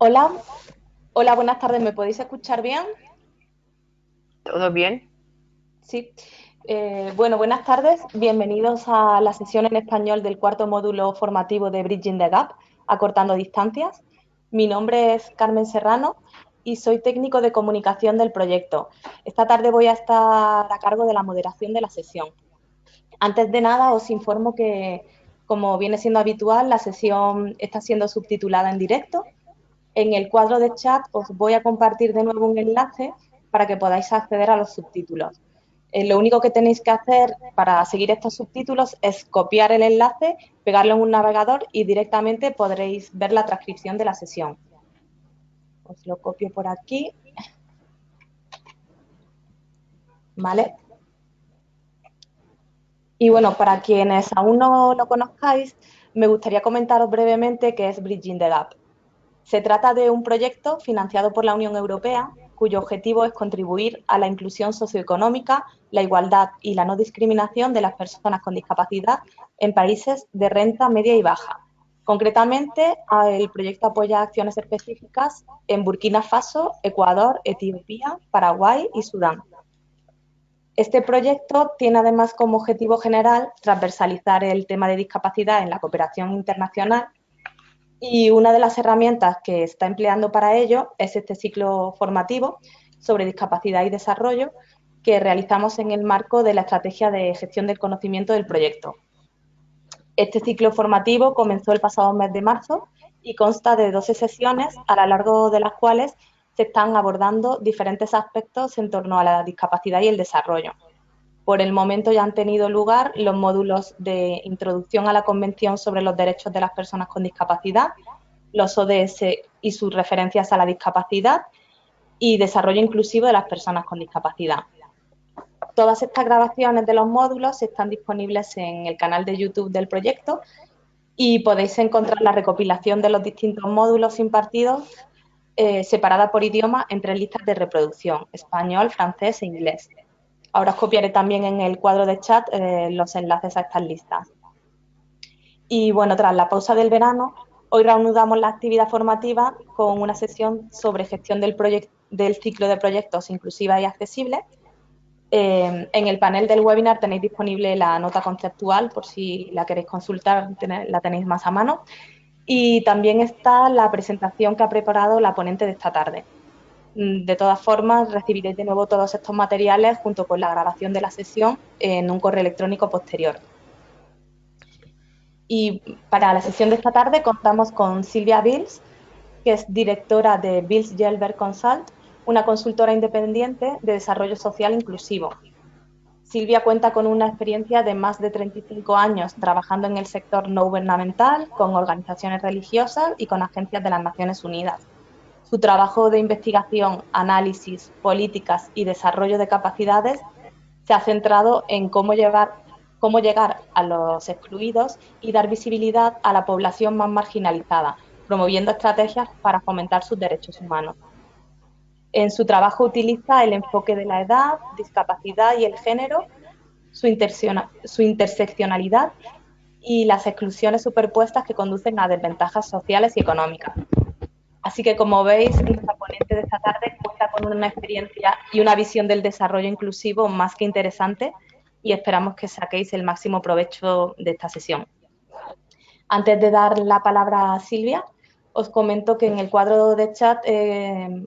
Hola, hola, buenas tardes. ¿Me podéis escuchar bien? ¿Todo bien? Sí. Bueno, buenas tardes. Bienvenidos a la sesión en español del cuarto módulo formativo de Bridging the Gap, acortando distancias. Mi nombre es Carmen Serrano y soy técnico de comunicación del proyecto. Esta tarde voy a estar a cargo de la moderación de la sesión. Antes de nada, os informo que, como viene siendo habitual, la sesión está siendo subtitulada en directo. En el cuadro de chat os voy a compartir de nuevo un enlace para que podáis acceder a los subtítulos. Lo único que tenéis que hacer para seguir estos subtítulos es copiar el enlace, pegarlo en un navegador y directamente podréis ver la transcripción de la sesión. Os lo copio por aquí, ¿vale? Y bueno, para quienes aún no lo conozcáis, me gustaría comentaros brevemente qué es Bridging the Gap. Se trata de un proyecto financiado por la Unión Europea cuyo objetivo es contribuir a la inclusión socioeconómica, la igualdad y la no discriminación de las personas con discapacidad en países de renta media y baja. Concretamente, el proyecto apoya acciones específicas en Burkina Faso, Ecuador, Etiopía, Paraguay y Sudán. Este proyecto tiene además como objetivo general transversalizar el tema de discapacidad en la cooperación internacional y una de las herramientas que está empleando para ello es este ciclo formativo sobre discapacidad y desarrollo que realizamos en el marco de la estrategia de gestión del conocimiento del proyecto. Este ciclo formativo comenzó el pasado mes de marzo y consta de 12 sesiones a lo largo de las cuales se están abordando diferentes aspectos en torno a la discapacidad y el desarrollo. Por el momento ya han tenido lugar los módulos de introducción a la Convención sobre los Derechos de las Personas con Discapacidad, los ODS y sus referencias a la discapacidad y desarrollo inclusivo de las personas con discapacidad. Todas estas grabaciones de los módulos están disponibles en el canal de YouTube del proyecto y podéis encontrar la recopilación de los distintos módulos impartidos separada por idioma en 3 listas de reproducción, español, francés e inglés. Ahora os copiaré también en el cuadro de chat los enlaces a estas listas. Y bueno, tras la pausa del verano, hoy reanudamos la actividad formativa con una sesión sobre gestión del ciclo de proyectos inclusiva y accesible. En el panel del webinar tenéis disponible la nota conceptual por si la queréis consultar, la tenéis más a mano. Y también está la presentación que ha preparado la ponente de esta tarde. De todas formas, recibiréis de nuevo todos estos materiales junto con la grabación de la sesión en un correo electrónico posterior. Y para la sesión de esta tarde contamos con Silvia Bills, que es directora de Bills Gelber Consult, una consultora independiente de desarrollo social inclusivo. Silvia cuenta con una experiencia de más de 35 años trabajando en el sector no gubernamental, con organizaciones religiosas y con agencias de las Naciones Unidas. Su trabajo de investigación, análisis, políticas y desarrollo de capacidades se ha centrado en cómo llegar a los excluidos y dar visibilidad a la población más marginalizada, promoviendo estrategias para fomentar sus derechos humanos. En su trabajo utiliza el enfoque de la edad, discapacidad y el género, su interseccionalidad y las exclusiones superpuestas que conducen a desventajas sociales y económicas. Así que, como veis, nuestra ponente de esta tarde cuenta con una experiencia y una visión del desarrollo inclusivo más que interesante y esperamos que saquéis el máximo provecho de esta sesión. Antes de dar la palabra a Silvia, os comento que en el cuadro de chat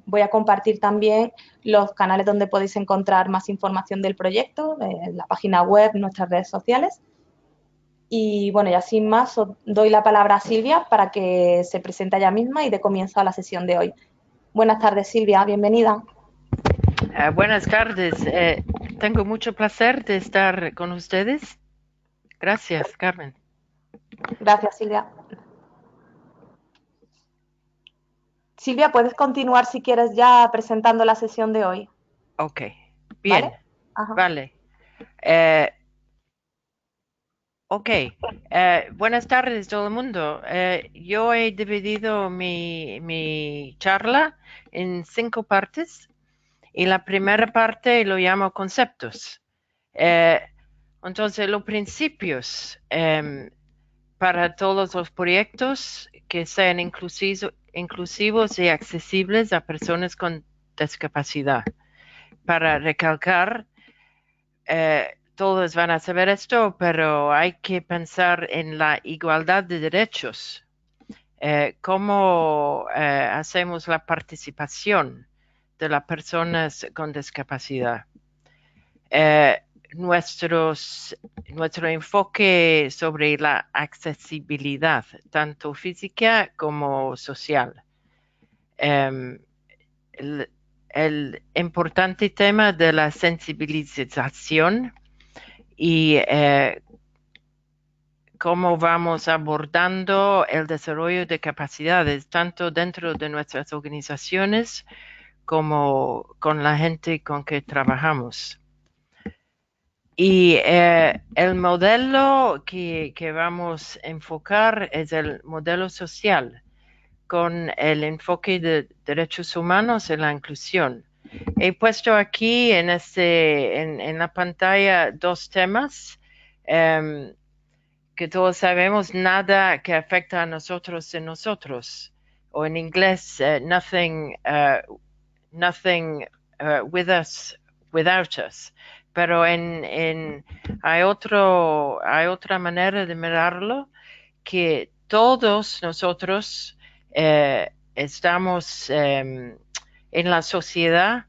voy a compartir también los canales donde podéis encontrar más información del proyecto, la página web, nuestras redes sociales. Y bueno, ya sin más, os doy la palabra a Silvia para que se presente ella misma y dé comienzo a la sesión de hoy. Buenas tardes, Silvia, bienvenida. Buenas tardes. Tengo mucho placer de estar con ustedes. Gracias, Carmen. Gracias, Silvia. Silvia, puedes continuar si quieres ya presentando la sesión de hoy, Ok, ¿vale? bien, Ajá. vale. Eh, ok, buenas tardes todo el mundo. Yo he dividido mi charla en 5 partes y la primera parte lo llamo conceptos. Eh, entonces, los principios para todos los proyectos que sean inclusivos y accesibles a personas con discapacidad. Para recalcar, todos van a saber esto, pero hay que pensar en la igualdad de derechos. ¿Cómo hacemos la participación de las personas con discapacidad? Nuestro enfoque sobre la accesibilidad, tanto física como social. El importante tema de la sensibilización y cómo vamos abordando el desarrollo de capacidades, tanto dentro de nuestras organizaciones como con la gente con que trabajamos. Y el modelo que vamos a enfocar es el modelo social, con el enfoque de derechos humanos y la inclusión. He puesto aquí en la pantalla dos temas que todos sabemos, nada que afecta a nosotros en nosotros, o en inglés, nothing with us, without us. Pero hay otra manera de mirarlo, que todos nosotros estamos en la sociedad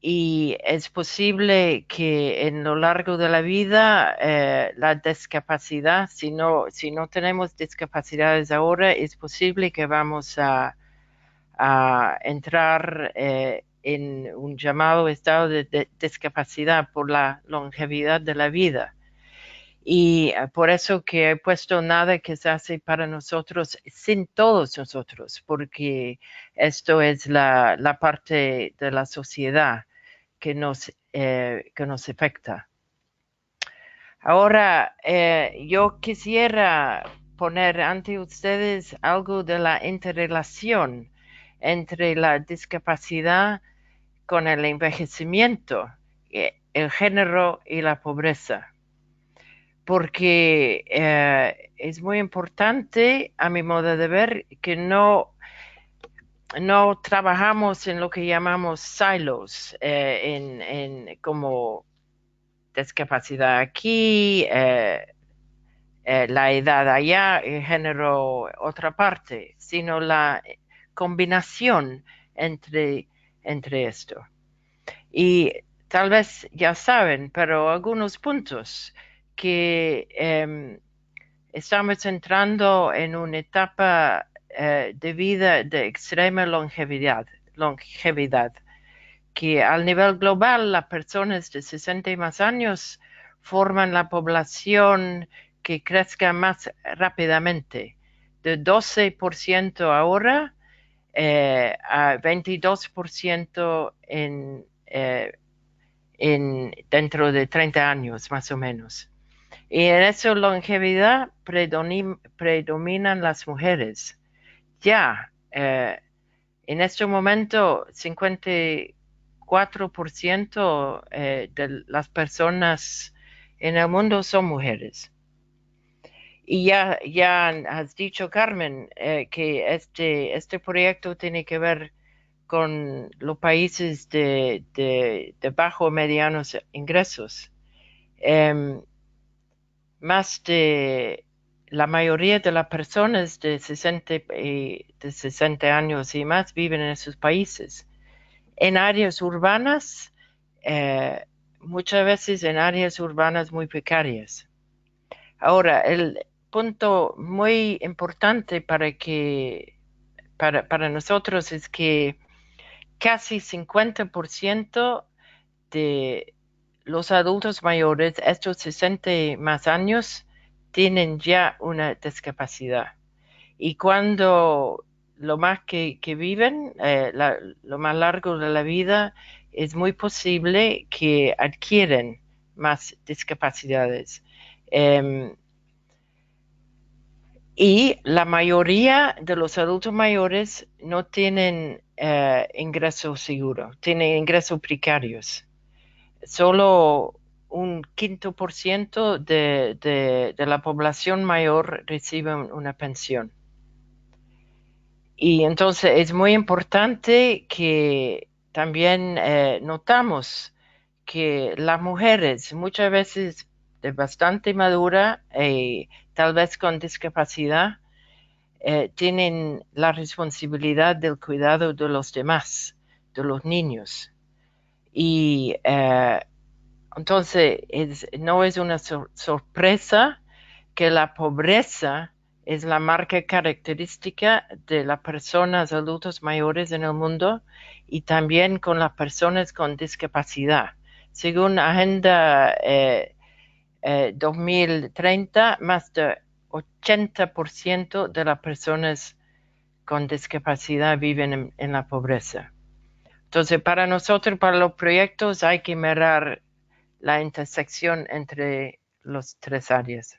y es posible que en lo largo de la vida la discapacidad, si no tenemos discapacidades ahora, es posible que vamos a entrar en un llamado estado de discapacidad por la longevidad de la vida. Y por eso que he puesto nada que se hace para nosotros sin todos nosotros, porque esto es la parte de la sociedad que nos afecta. Ahora, yo quisiera poner ante ustedes algo de la interrelación entre la discapacidad con el envejecimiento, el género y la pobreza. Porque es muy importante, a mi modo de ver, que no trabajamos en lo que llamamos silos, como discapacidad aquí, la edad allá, el género otra parte, sino la combinación entre esto. Y tal vez ya saben, pero algunos puntos que estamos entrando en una etapa de vida de extrema longevidad, que al nivel global las personas de 60 y más años forman la población que crezca más rápidamente, de 12% ahora a 22% dentro de 30 años más o menos. Y en esa longevidad predominan las mujeres. Ya, en este momento, 54% de las personas en el mundo son mujeres. Y ya has dicho, Carmen, que este proyecto tiene que ver con los países de bajo o medianos ingresos. Más de la mayoría de las personas de 60 años y más viven en esos países. En áreas urbanas, muchas veces en áreas urbanas muy precarias. Ahora, el punto muy importante para nosotros es que casi 50% de los adultos mayores, estos 60 y más años, tienen ya una discapacidad. Y cuando lo más que viven, lo más largo de la vida, es muy posible que adquieren más discapacidades. Y la mayoría de los adultos mayores no tienen ingresos seguros, tienen ingresos precarios. Solo un 5% de la población mayor recibe una pensión. Y entonces es muy importante que también notamos que las mujeres, muchas veces de bastante madura y tal vez con discapacidad, tienen la responsabilidad del cuidado de los demás, de los niños. Y entonces no es una sorpresa que la pobreza es la marca característica de las personas adultos mayores en el mundo y también con las personas con discapacidad. Según Agenda 2030, más de 80% de las personas con discapacidad viven en la pobreza. Entonces, para nosotros, para los proyectos, hay que mirar la intersección entre las tres áreas.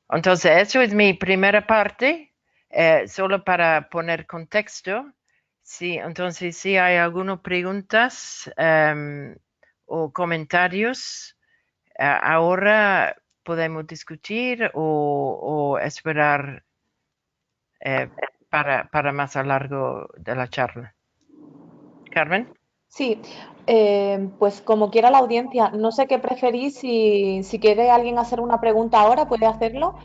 Entonces, eso es mi primera parte, solo para poner contexto. Sí, entonces, si hay algunas preguntas o comentarios, ahora podemos discutir o esperar para más a largo de la charla. Carmen. Sí, pues como quiera la audiencia, no sé qué preferís, si quiere alguien hacer una pregunta ahora puede hacerlo,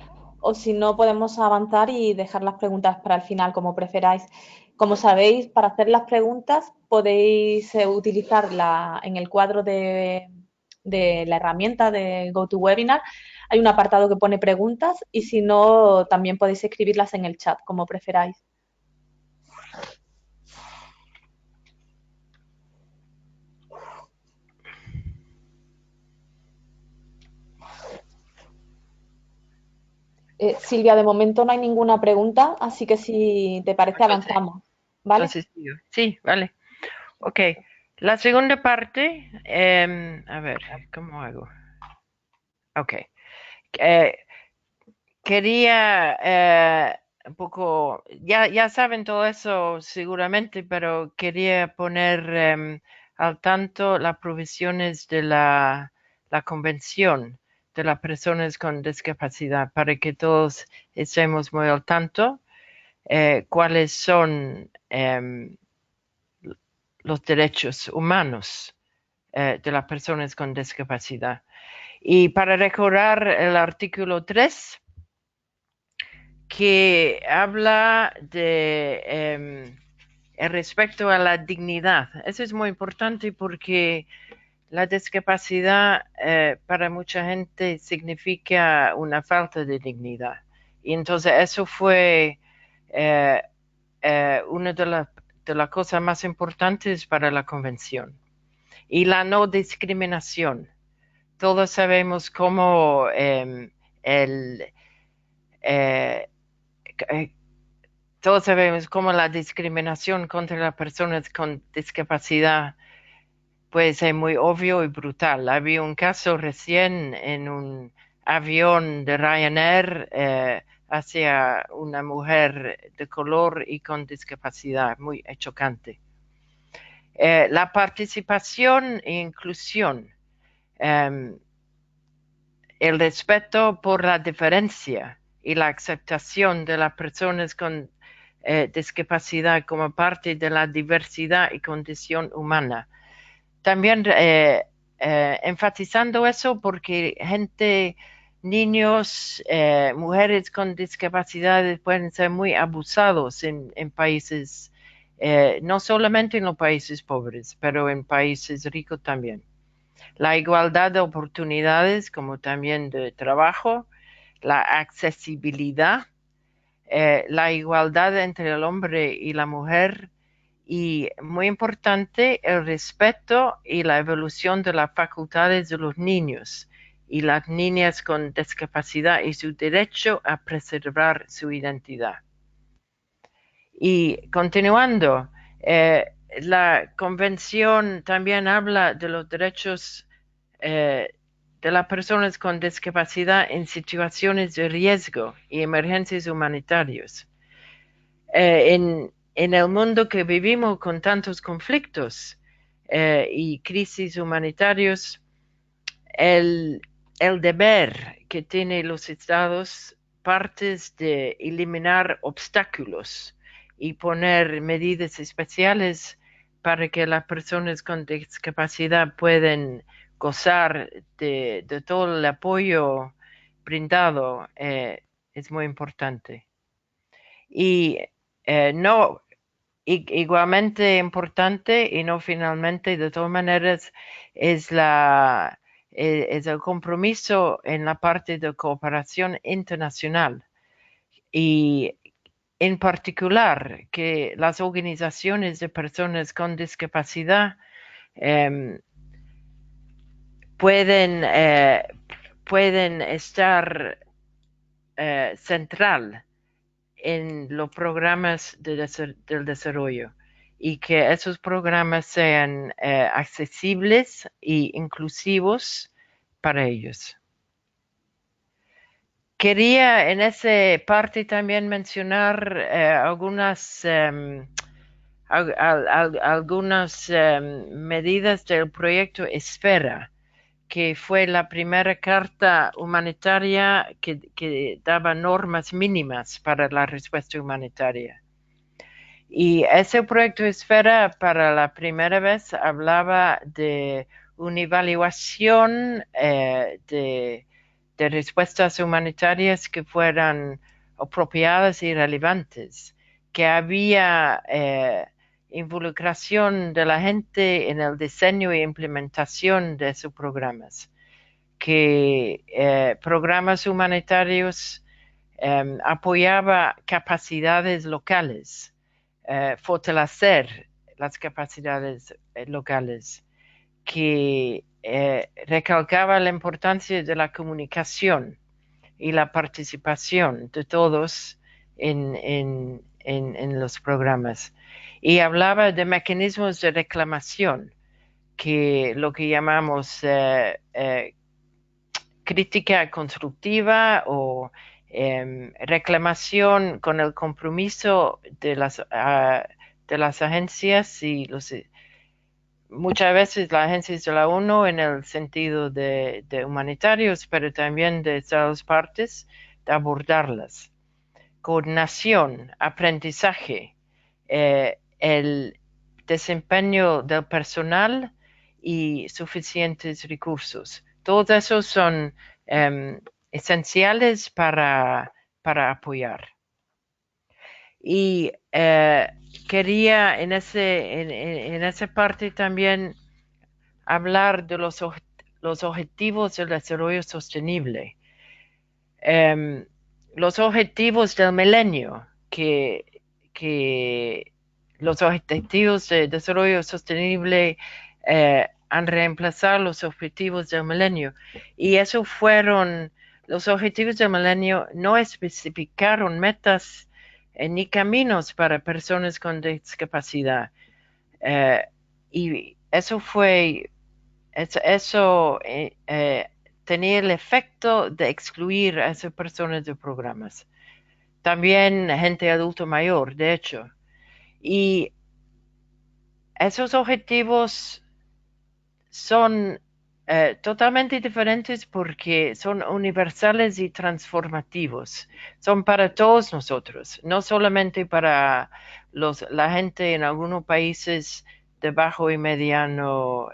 o si no podemos avanzar y dejar las preguntas para el final, como preferáis. Como sabéis, para hacer las preguntas podéis utilizarla en el cuadro de la herramienta de GoToWebinar. Hay un apartado que pone preguntas y si no, también podéis escribirlas en el chat, como preferáis. Silvia, de momento no hay ninguna pregunta, así que si te parece Entonces, avanzamos, ¿vale? sí, vale. Ok. La segunda parte, a ver, ¿cómo hago? Ok. Eh, quería un poco, ya saben todo eso seguramente, pero quería poner al tanto las provisiones de la Convención de las Personas con Discapacidad para que todos estemos muy al tanto cuáles son los derechos humanos de las personas con discapacidad. Y para recordar el artículo 3, que habla de el respecto a la dignidad. Eso es muy importante porque la discapacidad para mucha gente significa una falta de dignidad. Y entonces eso fue una de las cosas más importantes para la convención. Y la no discriminación. Todos sabemos cómo el, eh, todos sabemos cómo la discriminación contra las personas con discapacidad puede ser muy obvio y brutal. Había un caso recién en un avión de Ryanair hacia una mujer de color y con discapacidad, muy chocante. La participación e inclusión, el respeto por la diferencia y la aceptación de las personas con discapacidad como parte de la diversidad y condición humana. También enfatizando eso porque niños, mujeres con discapacidades pueden ser muy abusados en países, no solamente en los países pobres, pero en países ricos también. La igualdad de oportunidades, como también de trabajo, la accesibilidad, la igualdad entre el hombre y la mujer y, muy importante, el respeto y la evolución de las facultades de los niños y las niñas con discapacidad y su derecho a preservar su identidad. Y continuando, la convención también habla de los derechos de las personas con discapacidad en situaciones de riesgo y emergencias humanitarias. En el mundo que vivimos con tantos conflictos, y crisis humanitarios, el deber que tienen los estados partes de eliminar obstáculos y poner medidas especiales para que las personas con discapacidad puedan gozar de todo el apoyo brindado, es muy importante. Y no, igualmente importante y no finalmente, de todas maneras, es el compromiso en la parte de cooperación internacional y en particular que las organizaciones de personas con discapacidad pueden estar central en los programas del desarrollo y que esos programas sean accesibles e inclusivos para ellos. Quería en esa parte también mencionar algunas medidas del proyecto Esfera, que fue la primera carta humanitaria que daba normas mínimas para la respuesta humanitaria. Y ese proyecto Esfera para la primera vez hablaba de una evaluación de respuestas humanitarias que fueran apropiadas y relevantes, que había involucración de la gente en el diseño e implementación de esos programas, que programas humanitarios apoyaba capacidades locales, fortalecer las capacidades locales, que recalcaba la importancia de la comunicación y la participación de todos en los programas. Y hablaba de mecanismos de reclamación, que lo que llamamos crítica constructiva o reclamación con el compromiso de las agencias y muchas veces las agencias de la ONU en el sentido de humanitarios, pero también de todas partes, de abordarlas. Coordinación, aprendizaje, el desempeño del personal y suficientes recursos. Todos esos son esenciales para apoyar. Y quería en esa parte también hablar de los objetivos del desarrollo sostenible. Los objetivos del milenio, que los objetivos de desarrollo sostenible han reemplazado los objetivos del milenio. Y eso fueron, los objetivos del milenio no especificaron metas ni caminos para personas con discapacidad. Y eso tenía el efecto de excluir a esas personas de programas. También gente adulto mayor, de hecho. Y esos objetivos son totalmente diferentes porque son universales y transformativos. Son para todos nosotros, no solamente para la gente en algunos países de bajo y mediano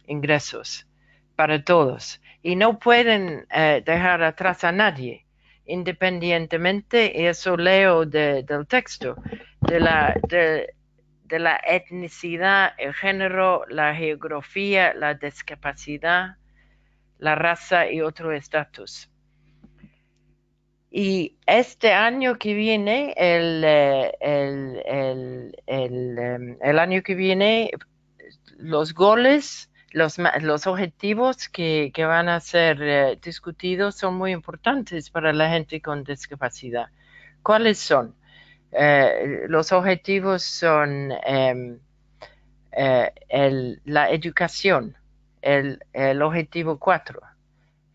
ingresos, para todos. Y no pueden dejar atrás a nadie, independientemente, y eso leo del texto, de la etnicidad, el género, la geografía, la discapacidad, la raza y otro estatus. Y este año que viene, el año que viene, los goles, los objetivos que van a ser discutidos son muy importantes para la gente con discapacidad. ¿Cuáles son? Los objetivos son la educación, el objetivo 4.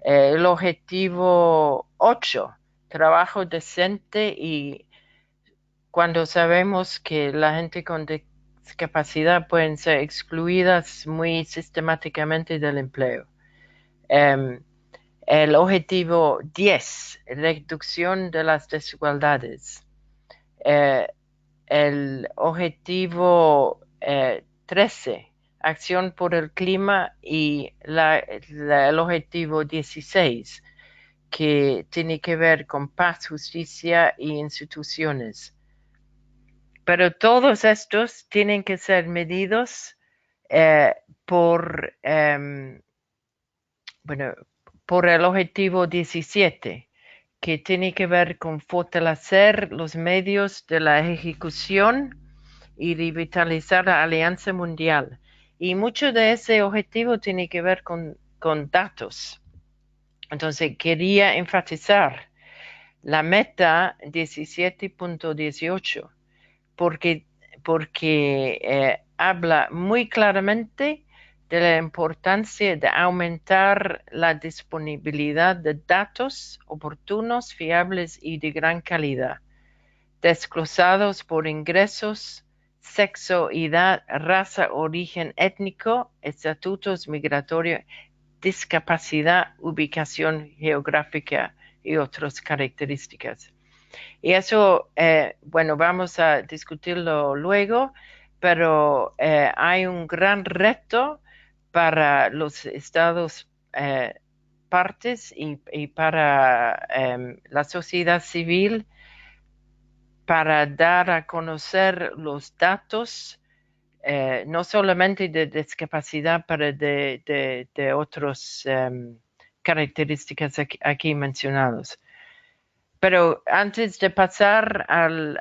El objetivo 8, trabajo decente, y cuando sabemos que la gente con discapacidad pueden ser excluidas muy sistemáticamente del empleo. El objetivo 10, reducción de las desigualdades. El objetivo 13, acción por el clima, y el objetivo 16, que tiene que ver con paz, justicia e instituciones. Pero todos estos tienen que ser medidos por el objetivo 17, que tiene que ver con fortalecer los medios de la ejecución y revitalizar la Alianza Mundial. Y mucho de ese objetivo tiene que ver con datos. Entonces, quería enfatizar la meta 17.18, porque habla muy claramente de la importancia de aumentar la disponibilidad de datos oportunos, fiables y de gran calidad, desglosados por ingresos, sexo, edad, raza, origen étnico, estatutos migratorios, discapacidad, ubicación geográfica y otras características. Y eso, vamos a discutirlo luego, pero hay un gran reto para los estados partes y para la sociedad civil, para dar a conocer los datos, no solamente de discapacidad, pero de otras características aquí mencionadas. Pero antes de pasar al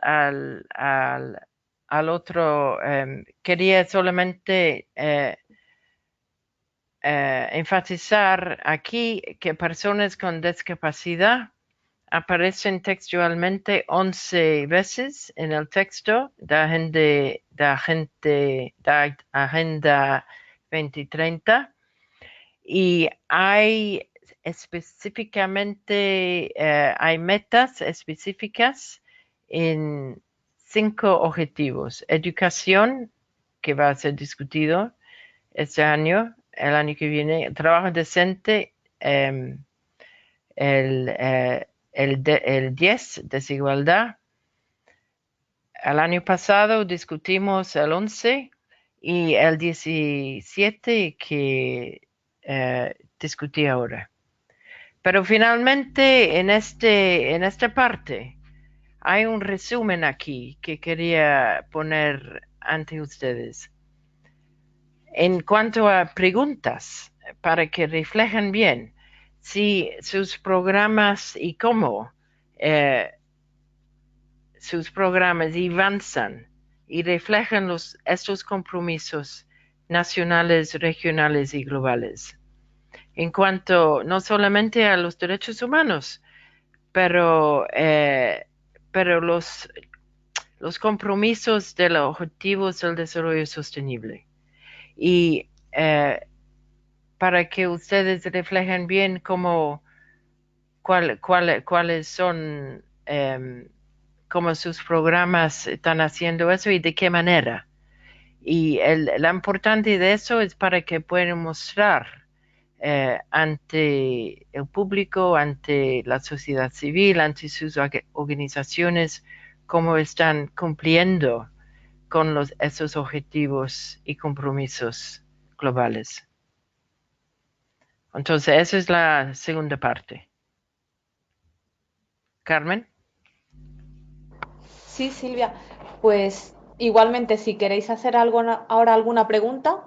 otro, quería solamente enfatizar aquí que personas con discapacidad aparecen textualmente 11 veces en el texto de Agenda 2030, y hay específicamente, hay metas específicas en 5 objetivos. Educación, que va a ser discutido este año, el año que viene. Trabajo decente, el 10, desigualdad. El año pasado discutimos el 11 y el 17 que discutí ahora. Pero finalmente en esta parte hay un resumen aquí que quería poner ante ustedes. En cuanto a preguntas, para que reflejen bien si sus programas y cómo sus programas avanzan y reflejan estos compromisos nacionales, regionales y globales. En cuanto no solamente a los derechos humanos, pero los compromisos de los objetivos del desarrollo sostenible. Y para que ustedes reflejen bien cuáles son, cómo sus programas están haciendo eso y de qué manera. Y la importancia de eso es para que puedan mostrar ante el público, ante la sociedad civil, ante sus organizaciones, cómo están cumpliendo con esos objetivos y compromisos globales. Entonces, esa es la segunda parte. Carmen. Sí, Silvia. Pues igualmente, si queréis hacer ahora alguna pregunta.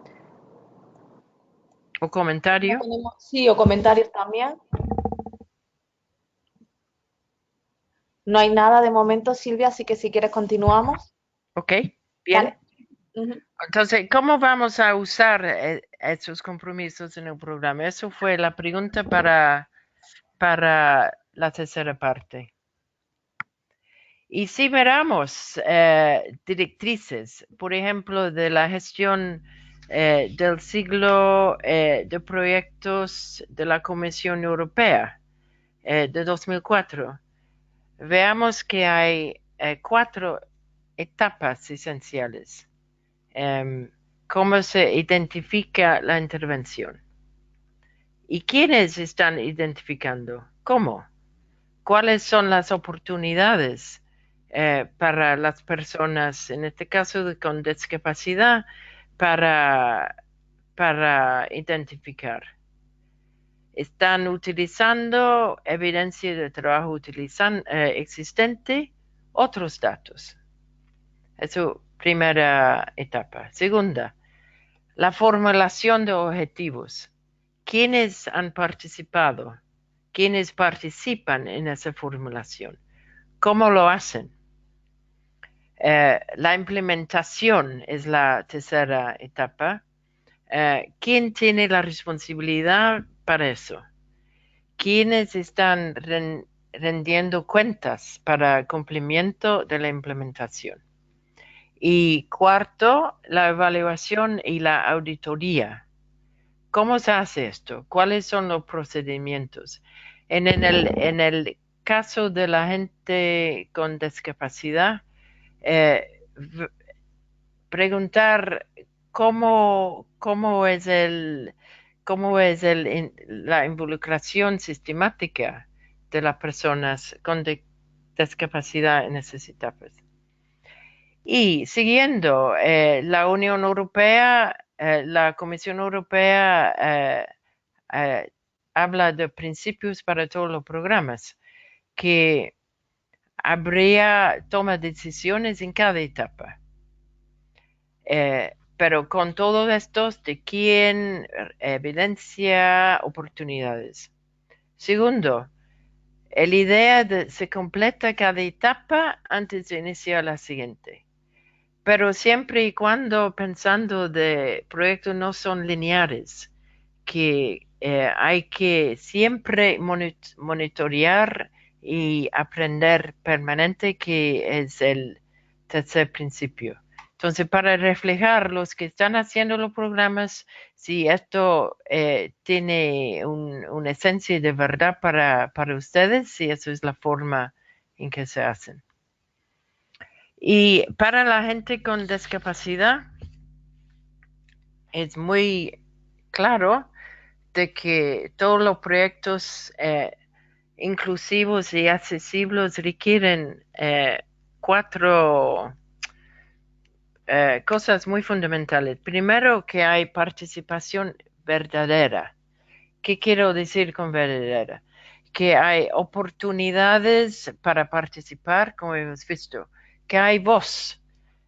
¿O comentario? Sí, o comentarios también. No hay nada de momento, Silvia, así que si quieres continuamos. Ok, bien. ¿Vale? Uh-huh. Entonces, ¿cómo vamos a usar esos compromisos en el programa? Eso fue la pregunta para la tercera parte. Y si miramos directrices, por ejemplo, de la gestión del siglo de proyectos de la Comisión Europea de 2004, veamos que hay 4 etapas esenciales. ¿Cómo se identifica la intervención? ¿Y quiénes están identificando? ¿Cómo? ¿Cuáles son las oportunidades para las personas, en este caso con discapacidad, para, para identificar? ¿Están utilizando evidencia de trabajo existente? Otros datos. Eso, primera etapa. Segunda, la formulación de objetivos. ¿Quiénes han participado? ¿Quiénes participan en esa formulación? ¿Cómo lo hacen? La implementación es la tercera etapa. ¿Quién tiene la responsabilidad para eso? ¿Quiénes están rendiendo cuentas para el cumplimiento de la implementación? Y cuarto, la evaluación y la auditoría. ¿Cómo se hace esto? ¿Cuáles son los procedimientos? En el caso de la gente con discapacidad, eh, preguntar cómo es la involucración sistemática de las personas con discapacidad en esas etapas. Y siguiendo, la Unión Europea, la Comisión Europea habla de principios para todos los programas, que habría toma de decisiones en cada etapa. Pero con todos estos, ¿de quién? Evidencia, oportunidades. Segundo, la idea se completa cada etapa antes de iniciar la siguiente. Pero siempre y cuando pensando de proyectos no son lineares, que hay que siempre monitorear y aprender permanente, que es el tercer principio. Entonces, para reflejar los que están haciendo los programas, si esto tiene una esencia de verdad para ustedes, si eso es la forma en que se hacen. Y para la gente con discapacidad, es muy claro de que todos los proyectos inclusivos y accesibles requieren cuatro cosas muy fundamentales. Primero, que hay participación verdadera. ¿Qué quiero decir con verdadera? Que hay oportunidades para participar, como hemos visto, que hay voz,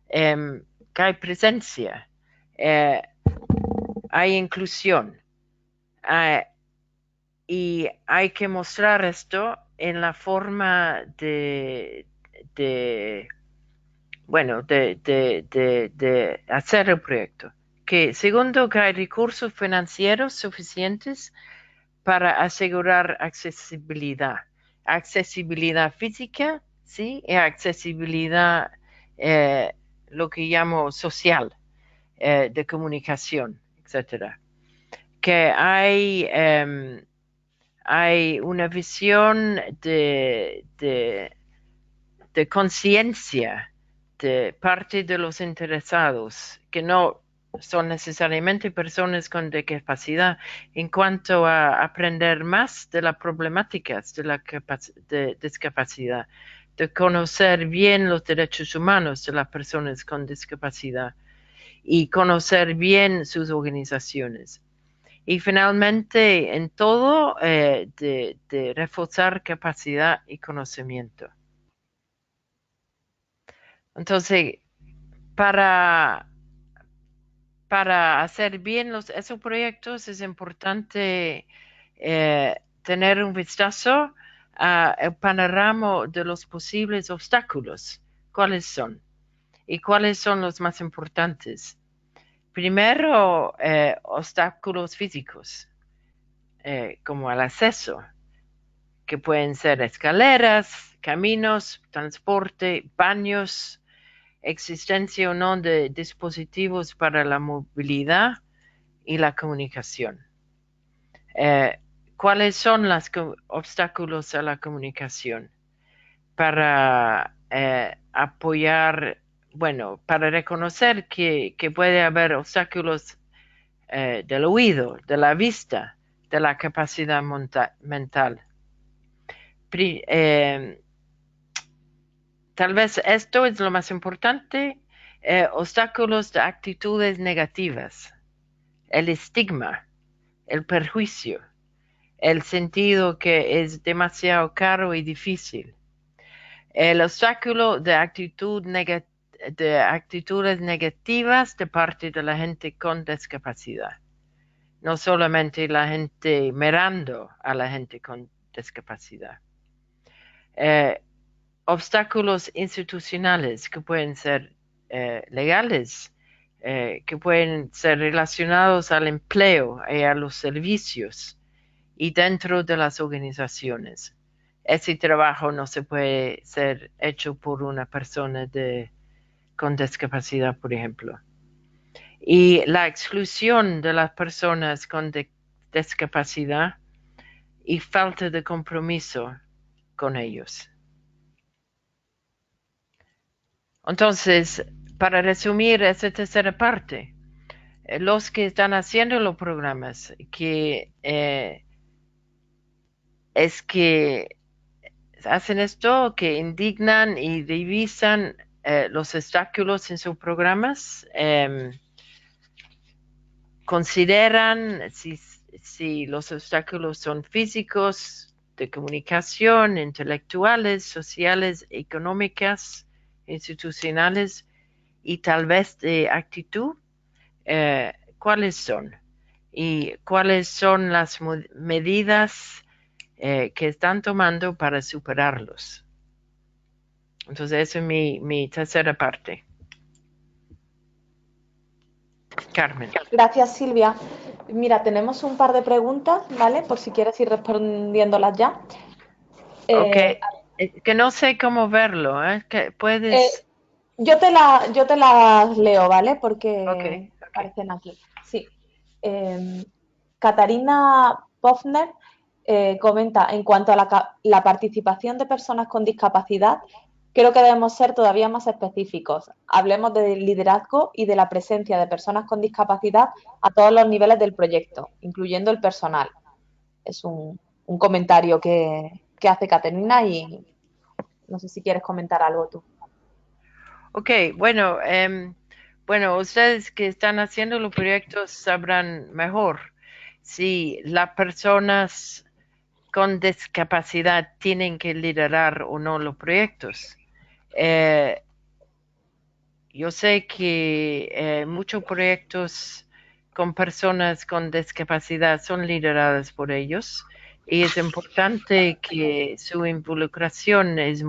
que hay presencia, eh, hay inclusión. Y hay que mostrar esto en la forma de hacer el proyecto. Que segundo, que hay recursos financieros suficientes para asegurar accesibilidad. Accesibilidad física, sí, y accesibilidad, lo que llamo social, de comunicación, etcétera. Que hay una visión de conciencia de parte de los interesados, que no son necesariamente personas con discapacidad, en cuanto a aprender más de las problemáticas de la discapacidad, de conocer bien los derechos humanos de las personas con discapacidad y conocer bien sus organizaciones. Y finalmente, en todo, de reforzar capacidad y conocimiento. Entonces, para hacer bien esos proyectos es importante tener un vistazo al panorama de los posibles obstáculos. ¿Cuáles son? ¿Y cuáles son los más importantes? Primero, obstáculos físicos, como el acceso, que pueden ser escaleras, caminos, transporte, baños, existencia o no de dispositivos para la movilidad y la comunicación. ¿Cuáles son los obstáculos a la comunicación? Para apoyar bueno, para reconocer que puede haber obstáculos del oído, de la vista, de la capacidad mental. Tal vez esto es lo más importante, obstáculos de actitudes negativas, el estigma, el perjuicio, el sentido que es demasiado caro y difícil, el obstáculo de de actitudes negativas de parte de la gente con discapacidad, no solamente la gente mirando a la gente con discapacidad. Obstáculos institucionales que pueden ser legales, que pueden ser relacionados al empleo y a los servicios y dentro de las organizaciones. Ese trabajo no se puede ser hecho por una persona con discapacidad, por ejemplo. Y la exclusión de las personas con discapacidad y falta de compromiso con ellos. Entonces, para resumir esa tercera parte, los que están haciendo los programas, es que hacen esto, que indignan y revisan los obstáculos en sus programas, consideran si los obstáculos son físicos, de comunicación, intelectuales, sociales, económicas, institucionales y tal vez de actitud, cuáles son y cuáles son las medidas que están tomando para superarlos. Entonces, esa es mi tercera parte. Carmen. Gracias, Silvia. Mira, tenemos un par de preguntas, ¿vale? Por si quieres ir respondiéndolas ya. Ok, Eh, que no sé cómo verlo, ¿eh? Que eh, puedes... yo te las leo, ¿vale? Ok, Porque ok. aparecen aquí. Sí. Katarina Pofner comenta, en cuanto a la participación de personas con discapacidad, creo que debemos ser todavía más específicos. Hablemos del liderazgo y de la presencia de personas con discapacidad a todos los niveles del proyecto, incluyendo el personal. Es un comentario que hace Caterina y no sé si quieres comentar algo tú. Ok, bueno, bueno, ustedes que están haciendo los proyectos sabrán mejor si las personas con discapacidad tienen que liderar o no los proyectos. Eh, yo sé que muchos proyectos con personas con discapacidad son liderados por ellos y es importante que su involucración es,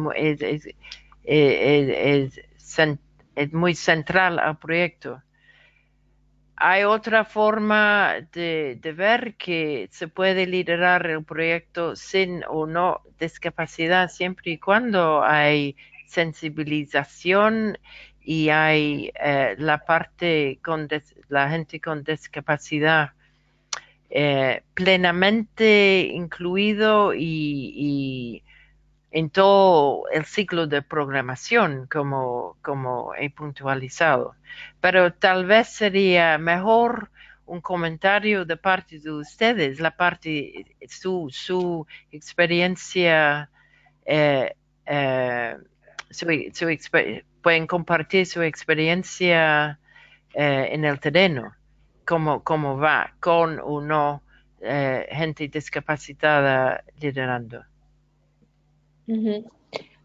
es muy central al proyecto. Hay otra forma de ver que se puede liderar el proyecto sin o no discapacidad, siempre y cuando hay sensibilización y hay la parte con la gente con discapacidad plenamente incluido y en todo el ciclo de programación, como he puntualizado. Pero tal vez sería mejor un comentario de parte de ustedes, su experiencia, eh, eh, pueden compartir su experiencia en el terreno, cómo va, con o no gente discapacitada liderando. Ujú.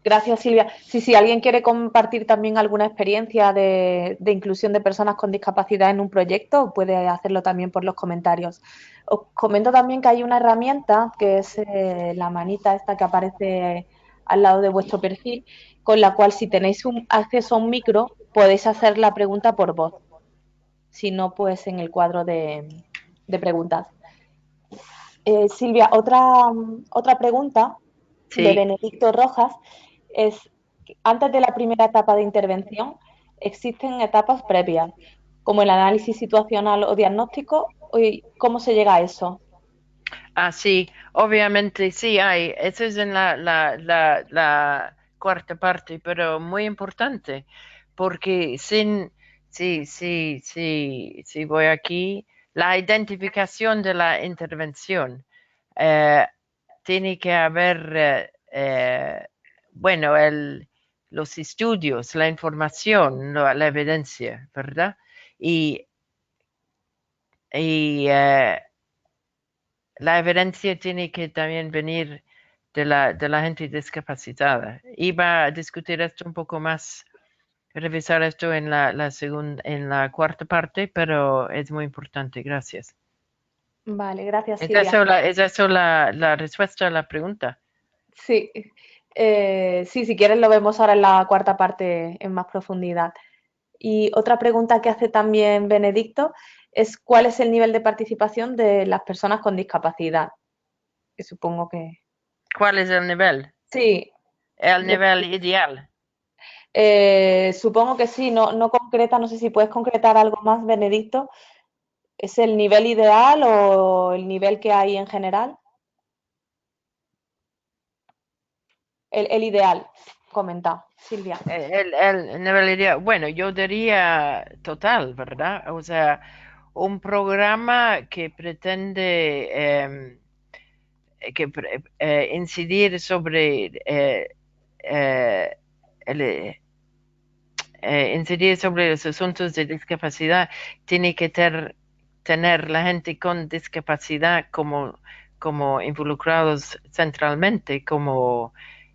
Gracias, Silvia. Si alguien quiere compartir también alguna experiencia de inclusión de personas con discapacidad en un proyecto, puede hacerlo también por los comentarios. Os comento también que hay una herramienta que es la manita esta que aparece al lado de vuestro perfil, con la cual si tenéis acceso a un micro podéis hacer la pregunta por voz, si no, pues en el cuadro de preguntas. Silvia, otra pregunta de Sí, Benedicto Rojas es, antes de la primera etapa de intervención, existen etapas previas, como el análisis situacional o diagnóstico, y ¿cómo se llega a eso? sí, obviamente sí hay. Eso es en la cuarta parte, pero muy importante, porque si voy aquí, la identificación de la intervención, tiene que haber, bueno, los estudios, la información, la evidencia, ¿verdad? Y, y la evidencia tiene que también venir de la gente discapacitada. Iba a discutir esto un poco más, revisar esto en en la cuarta parte, pero es muy importante. Gracias. Vale, gracias, ¿Es Silvia. eso la respuesta a la pregunta? Sí, sí, si quieres lo vemos ahora en la cuarta parte en más profundidad. Y otra pregunta que hace también Benedicto es ¿cuál es el nivel de participación de las personas con discapacidad? Que supongo que... ¿Cuál es el nivel? Sí, El nivel ideal. supongo que sí, no, no concreta, no sé si puedes concretar algo más, Benedicto. ¿Es el nivel ideal o el nivel que hay en general? El ideal, comenta Silvia. El nivel ideal. Bueno, yo diría total, ¿verdad? O sea, un programa que pretende incidir sobre eh, el, incidir sobre los asuntos de discapacidad, tiene que tener la gente con discapacidad como involucrados centralmente, como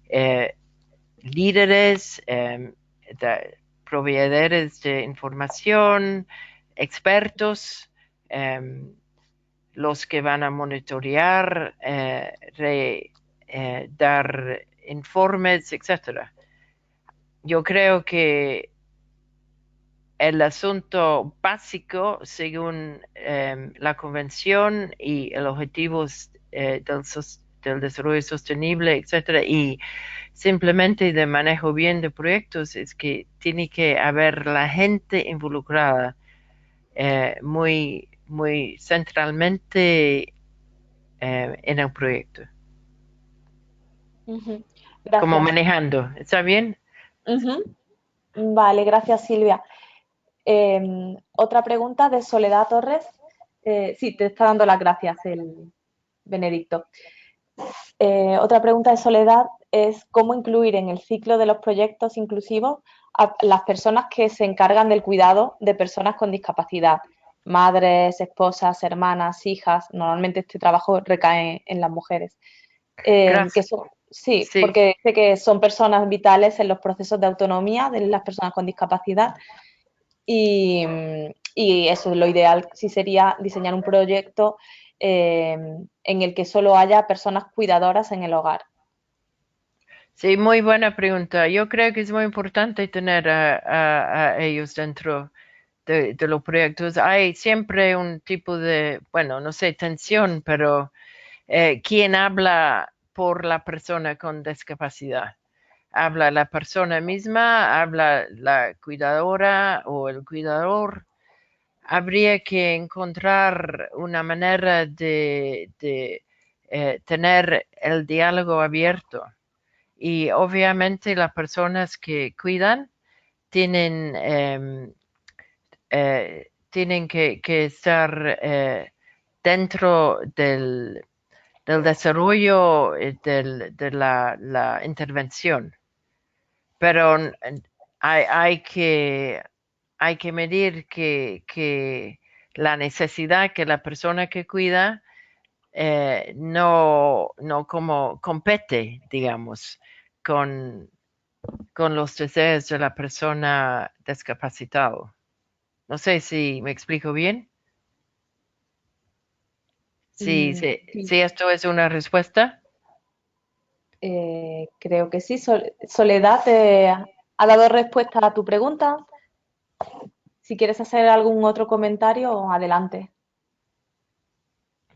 eh, líderes, proveedores de información, expertos, los que van a monitorear, dar informes, etcétera. Yo creo que el asunto básico, según la Convención y el objetivo del desarrollo sostenible, etcétera, y simplemente de manejo bien de proyectos, es que tiene que haber la gente involucrada muy, muy centralmente en el proyecto, Ujú, como gracias. manejando. ¿Está bien? Ujú, vale, gracias Silvia. Otra pregunta de Soledad Torres. Sí, te está dando las gracias el Benedicto. Otra pregunta de Soledad es cómo incluir en el ciclo de los proyectos inclusivos a las personas que se encargan del cuidado de personas con discapacidad, madres, esposas, hermanas, hijas. Normalmente este trabajo recae en las mujeres. Gracias. Sí, Sí. porque dice que son personas vitales en los procesos de autonomía de las personas con discapacidad y, y eso, lo ideal sí sería diseñar un proyecto en el que solo haya personas cuidadoras en el hogar. Sí, muy buena pregunta. Yo creo que es muy importante tener a ellos dentro de los proyectos. Hay siempre un tipo de, bueno, no sé, tensión, pero ¿quién habla por la persona con discapacidad? ¿Habla la persona misma? ¿Habla la cuidadora o el cuidador? Habría que encontrar una manera de tener el diálogo abierto. Y obviamente las personas que cuidan tienen, tienen que estar dentro del desarrollo de la intervención. Pero hay que medir que la necesidad que la persona que cuida no como compete, digamos, con, con los deseos de la persona discapacitada. No sé si me explico bien. Sí, Si esto es una respuesta. creo que sí. Soledad ha dado respuesta a tu pregunta. Si quieres hacer algún otro comentario, adelante.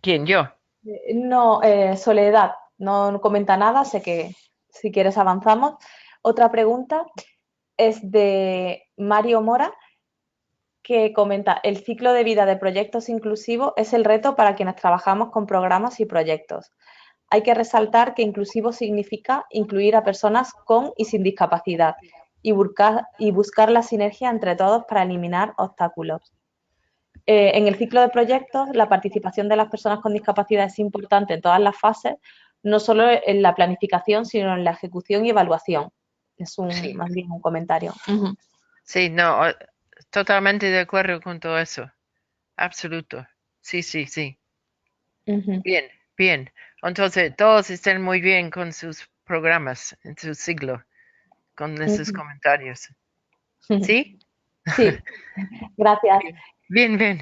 ¿Quién? Yo. No, Soledad no comenta nada, sé que si quieres avanzamos. Otra pregunta es de Mario Mora, que comenta, el ciclo de vida de proyectos inclusivos es el reto para quienes trabajamos con programas y proyectos. Hay que resaltar que inclusivo significa incluir a personas con y sin discapacidad y buscar la sinergia entre todos para eliminar obstáculos. En el ciclo de proyectos, la participación de las personas con discapacidad es importante en todas las fases, no solo en la planificación, sino en la ejecución y evaluación. Es Sí, más bien un comentario. sí, no, totalmente de acuerdo con todo eso. Absoluto. Sí, sí, sí. Bien, bien. Entonces, todos estén muy bien con sus programas en su siglo, con esos comentarios. ¿Sí? Sí, gracias. Bien, bien.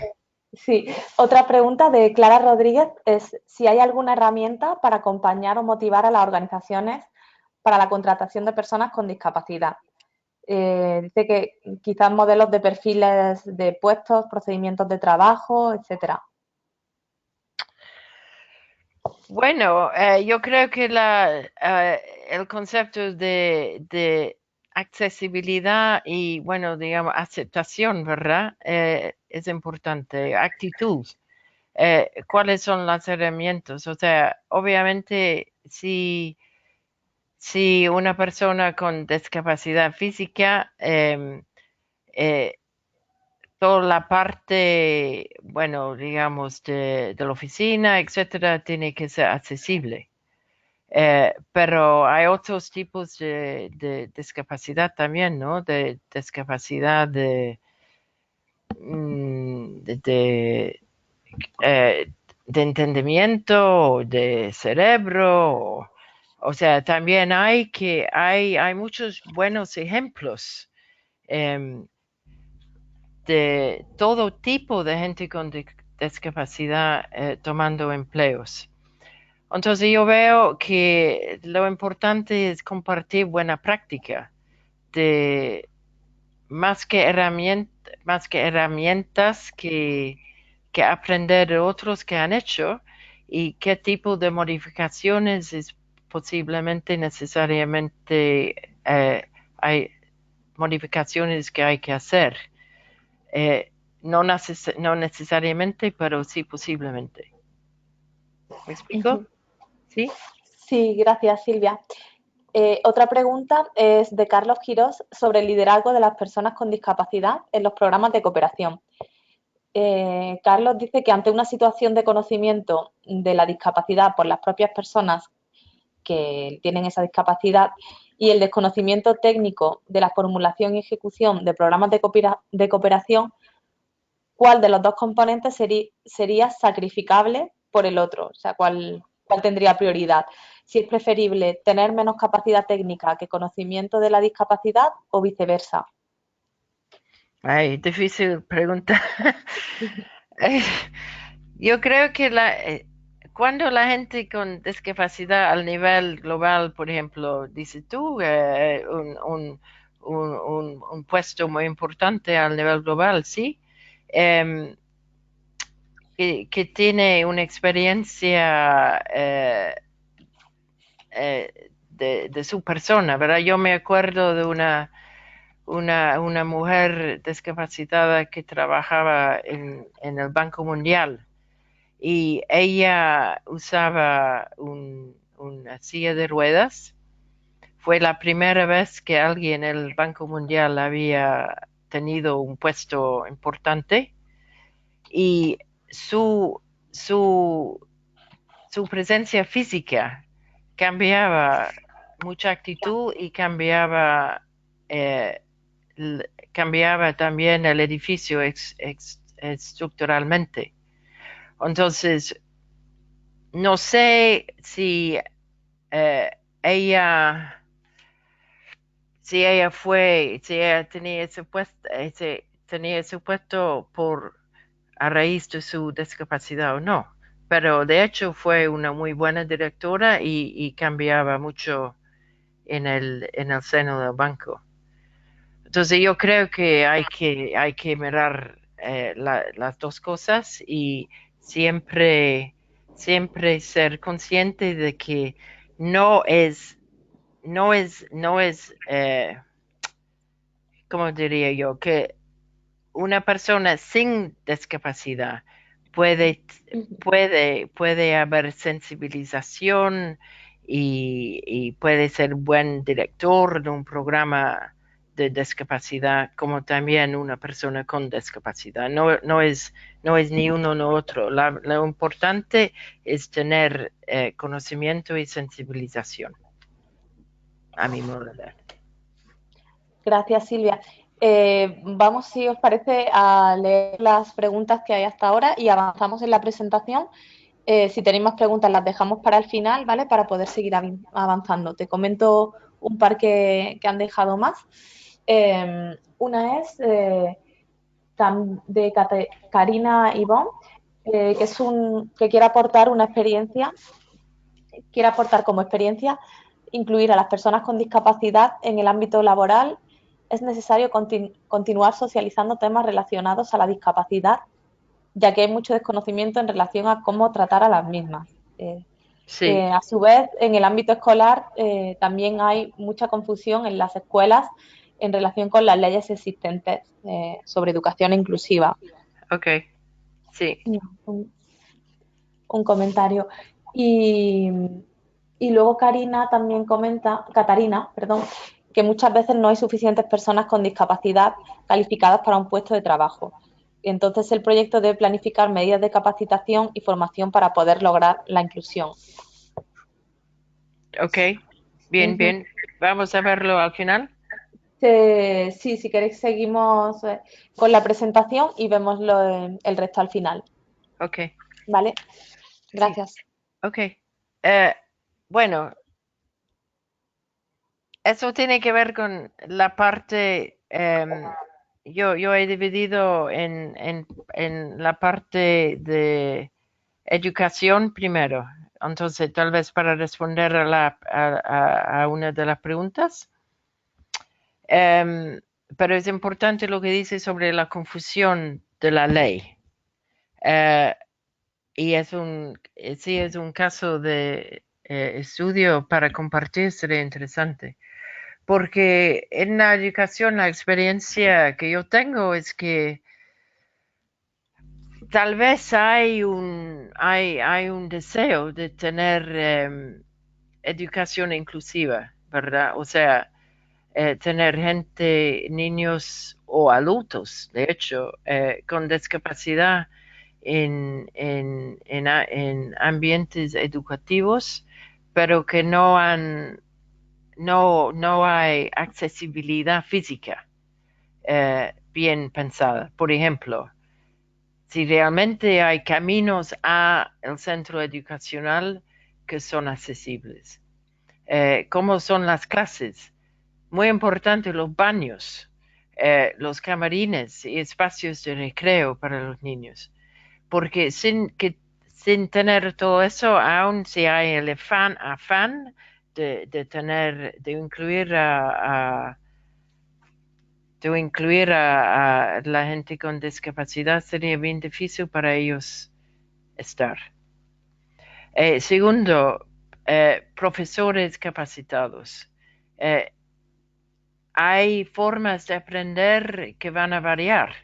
Sí, otra pregunta de Clara Rodríguez es si hay alguna herramienta para acompañar o motivar a las organizaciones para la contratación de personas con discapacidad. Dice que quizás modelos de perfiles de puestos, procedimientos de trabajo, etcétera. Bueno, yo creo que el concepto de accesibilidad y, bueno, digamos, aceptación, ¿verdad? Es importante. Actitud. ¿Cuáles son las herramientas? O sea, obviamente, si una persona con discapacidad física, eh, toda la parte, bueno, digamos, de la oficina, etcétera, tiene que ser accesible. Pero hay otros tipos de discapacidad también, ¿no? De discapacidad de de entendimiento, de cerebro. O sea, también hay muchos buenos ejemplos em, de todo tipo de gente con discapacidad tomando empleos. Entonces yo veo que lo importante es compartir buena práctica de más que herramientas que aprender de otros que han hecho y qué tipo de modificaciones es posiblemente necesariamente hay modificaciones que hay que hacer. No necesariamente, pero sí posiblemente. ¿Me explico? ¿Sí? Sí, gracias, Silvia. Otra pregunta es de Carlos Quirós sobre el liderazgo de las personas con discapacidad en los programas de cooperación. Carlos dice que ante una situación de conocimiento de la discapacidad por las propias personas que tienen esa discapacidad y el desconocimiento técnico de la formulación y ejecución de programas de cooperación, ¿cuál de los dos componentes sería sacrificable por el otro? O sea, ¿cuál tendría prioridad? Si es preferible tener menos capacidad técnica que conocimiento de la discapacidad o viceversa. Ay, difícil pregunta. Eh, Yo creo que cuando la gente con discapacidad al nivel global, por ejemplo, dice tú, un puesto muy importante al nivel global, sí, Em, que tiene una experiencia de su persona, ¿verdad? Yo me acuerdo de una mujer discapacitada que trabajaba en el Banco Mundial y ella usaba una silla de ruedas. Fue la primera vez que alguien en el Banco Mundial había tenido un puesto importante y su, su, su presencia física cambiaba mucha actitud y eh, cambiaba también el edificio estructuralmente. Entonces, no sé eh, ella, si ella tenía ese puesto a raíz de su discapacidad o no. Pero de hecho fue una muy buena directora y cambiaba mucho en el seno del banco. Entonces yo creo que hay que mirar las dos cosas y siempre, siempre ser consciente de que no es, no es, ¿cómo diría yo? Que una persona sin discapacidad puede, puede haber sensibilización y puede ser buen director de un programa de discapacidad como también una persona con discapacidad. No es ni uno ni otro. Lo importante es tener conocimiento y sensibilización, a mi modo de ver. Gracias, Silvia. Vamos, si os parece, a leer las preguntas que hay hasta ahora y avanzamos en la presentación. Si tenéis más preguntas, las dejamos para el final, ¿vale? Para poder seguir avanzando. Te comento un par que han dejado más. Una es de Karina Ivón, que quiere aportar una experiencia, quiere aportar como experiencia incluir a las personas con discapacidad en el ámbito laboral. Es necesario continuar socializando temas relacionados a la discapacidad, ya que hay mucho desconocimiento en relación a cómo tratar a las mismas. Sí. A su vez, en el ámbito escolar también hay mucha confusión en las escuelas en relación con las leyes existentes sobre educación inclusiva. Ok, sí. Un comentario. Y, y luego Catarina, perdón, que muchas veces no hay suficientes personas con discapacidad calificadas para un puesto de trabajo. Entonces, el proyecto debe planificar medidas de capacitación y formación para poder lograr la inclusión. Ok, bien, bien. Vamos a verlo al final. Sí, si queréis seguimos con la presentación y vemos el resto al final. Ok, ¿Vale? sí. Gracias. Ok. Bueno, eso tiene que ver con la parte, yo he dividido en la parte de educación primero. Entonces, tal vez para responder a una de las preguntas. Pero es importante lo que dice sobre la confusión de la ley. Y sí es un caso de estudio para compartir, sería interesante. Porque en la educación la experiencia que yo tengo es que tal vez hay un deseo de tener educación inclusiva, ¿verdad? O sea, tener gente, niños o adultos, de hecho, con discapacidad en ambientes educativos, pero que no hay accesibilidad física bien pensada. Por ejemplo, si realmente hay caminos al centro educacional que son accesibles. ¿Cómo son las clases? Muy importante los baños, los camarines y espacios de recreo para los niños. Porque sin tener todo eso, aun si hay el afán de incluir a la gente con discapacidad, sería bien difícil para ellos estar. Segundo, profesores capacitados. Hay formas de aprender que van a variar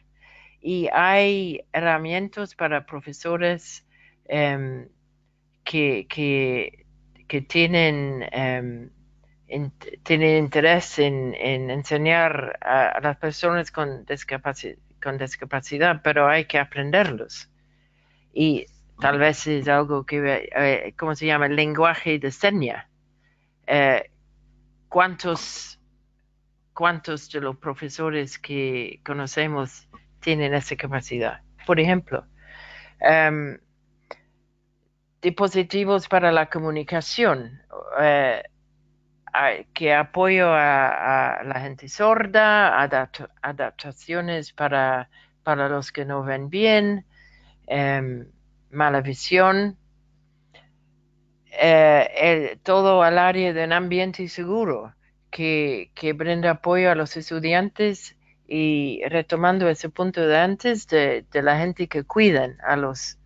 y hay herramientas para profesores que tienen interés en enseñar a las personas con discapacidad, pero hay que aprenderlos. Y tal vez es algo que, ¿cómo se llama? El lenguaje de señas. ¿Cuántos de los profesores que conocemos tienen esa capacidad? Por ejemplo, dispositivos para la comunicación, que apoyo a la gente sorda, adaptaciones para los que no ven bien, mala visión, todo al área de un ambiente seguro que brinda apoyo a los estudiantes y retomando ese punto de antes de la gente que cuidan a los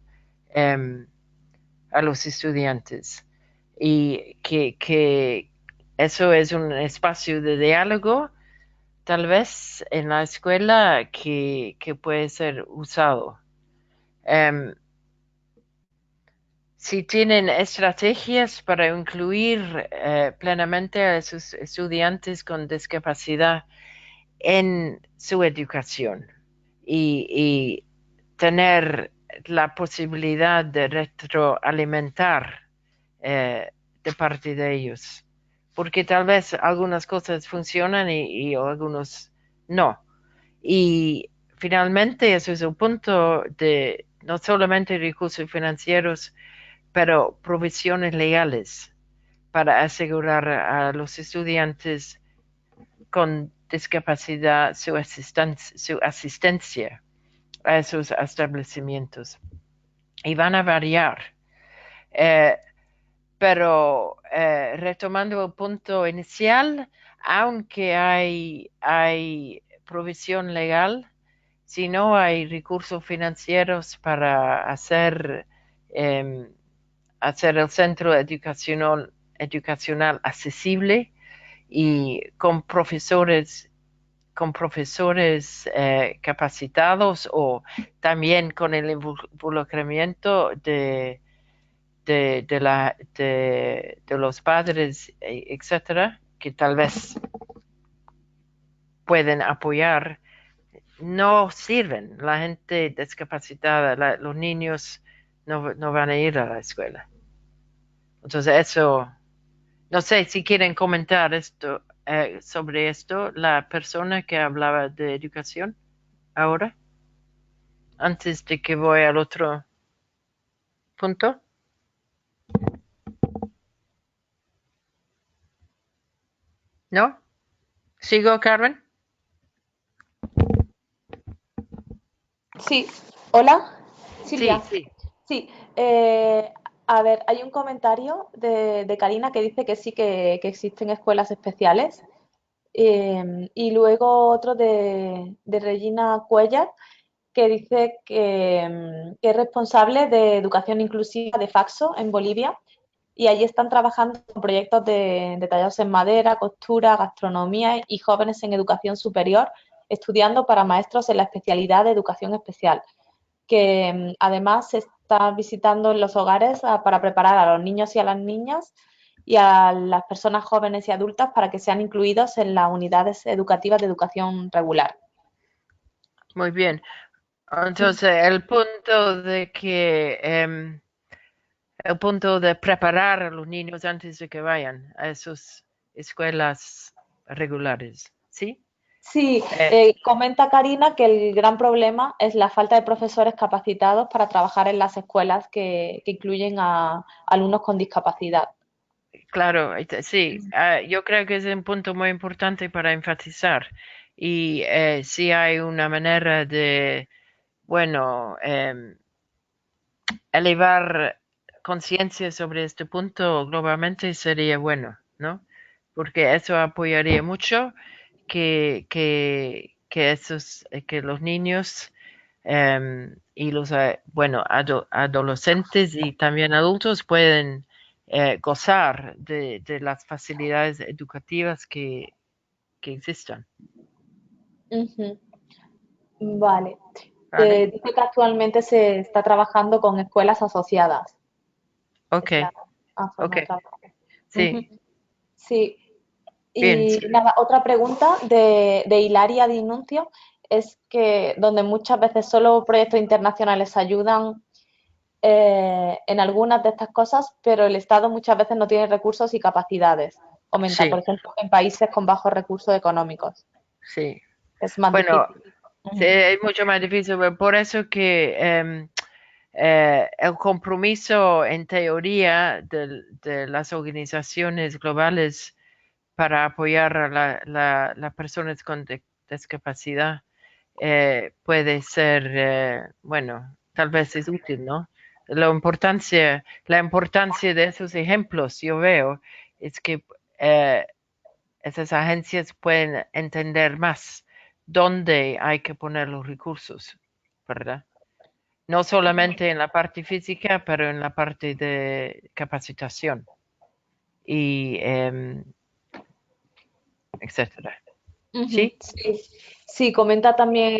estudiantes y que eso es un espacio de diálogo tal vez en la escuela que puede ser usado. Si tienen estrategias para incluir plenamente a sus estudiantes con discapacidad en su educación y tener la posibilidad de retroalimentar de parte de ellos. Porque tal vez algunas cosas funcionan y algunos no. Y finalmente eso es un punto de no solamente recursos financieros, pero provisiones legales para asegurar a los estudiantes con discapacidad su asistencia a esos establecimientos. Y van a variar. Eh, pero retomando el punto inicial, aunque hay provisión legal, si no hay recursos financieros para hacer el centro educacional accesible y con profesores capacitados o también con el involucramiento de los padres, etcétera, que tal vez pueden apoyar, no sirven. La gente discapacitada, los niños no van a ir a la escuela. Entonces eso, no sé si quieren comentar esto sobre esto, la persona que hablaba de educación ahora, antes de que voy al otro punto. ¿No? ¿Sigo, Carmen? Sí, hola, Sí, Silvia. sí. Sí, a ver, hay un comentario de Karina que dice que sí que existen escuelas especiales. Y luego otro de Regina Cuellar que dice que es responsable de educación inclusiva de Faxo en Bolivia y allí están trabajando con proyectos de tallados en madera, costura, gastronomía y jóvenes en educación superior, estudiando para maestros en la especialidad de educación especial, que además se está visitando en los hogares para preparar a los niños y a las niñas y a las personas jóvenes y adultas para que sean incluidos en las unidades educativas de educación regular. Muy bien. Entonces, el punto de preparar a los niños antes de que vayan a esas escuelas regulares, ¿sí? Sí, Eh, comenta Karina que el gran problema es la falta de profesores capacitados para trabajar en las escuelas que incluyen a alumnos con discapacidad. claro, sí, yo creo que es un punto muy importante para enfatizar. Y si hay una manera de, bueno, elevar conciencia sobre este punto globalmente sería bueno, ¿no? Porque eso apoyaría mucho que los niños y los bueno, adolescentes y también adultos pueden gozar de las facilidades educativas que existan. Ujú. Vale. ¿Vale? Dice que actualmente se está trabajando con escuelas asociadas. Ok, Está a ok, forma de trabajo. Ujú. sí, Sí. bien, Y nada, otra pregunta de Hilaria Dinuncio es que donde muchas veces solo proyectos internacionales ayudan en algunas de estas cosas, pero el Estado muchas veces no tiene recursos y capacidades. Comenta, por sí, ejemplo, en países con bajos recursos económicos. sí. Es más Bueno, difícil. sí, Ujú. es mucho más difícil, pero por eso que el compromiso en teoría de las organizaciones globales para apoyar a las personas con discapacidad puede ser, bueno, tal vez es útil, ¿no? La importancia de esos ejemplos, yo veo, es que eh, esas agencias pueden entender más dónde hay que poner los recursos, ¿verdad? No solamente en la parte física, pero en la parte de capacitación y etcétera. Ujú, ¿Sí? sí. Sí, comenta también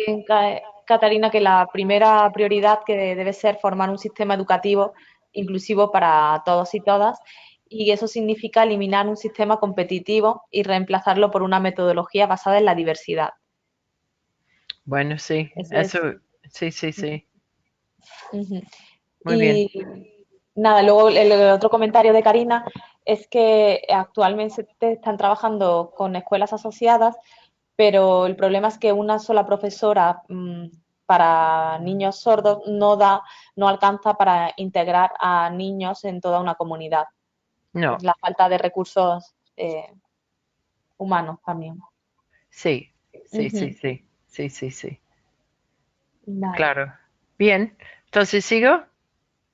Catarina que la primera prioridad que debe ser formar un sistema educativo inclusivo para todos y todas y eso significa eliminar un sistema competitivo y reemplazarlo por una metodología basada en la diversidad. Bueno, sí, Eso eso, es. sí, sí, sí, Ujú. muy bien. Y nada, luego el otro comentario de Karina es que actualmente están trabajando con escuelas asociadas, pero el problema es que una sola profesora para niños sordos no alcanza para integrar a niños en toda una comunidad. Es No, la falta de recursos humanos también. sí, sí, sí, Ujú. sí, sí, sí, sí, Vale. claro. Bien, entonces sigo.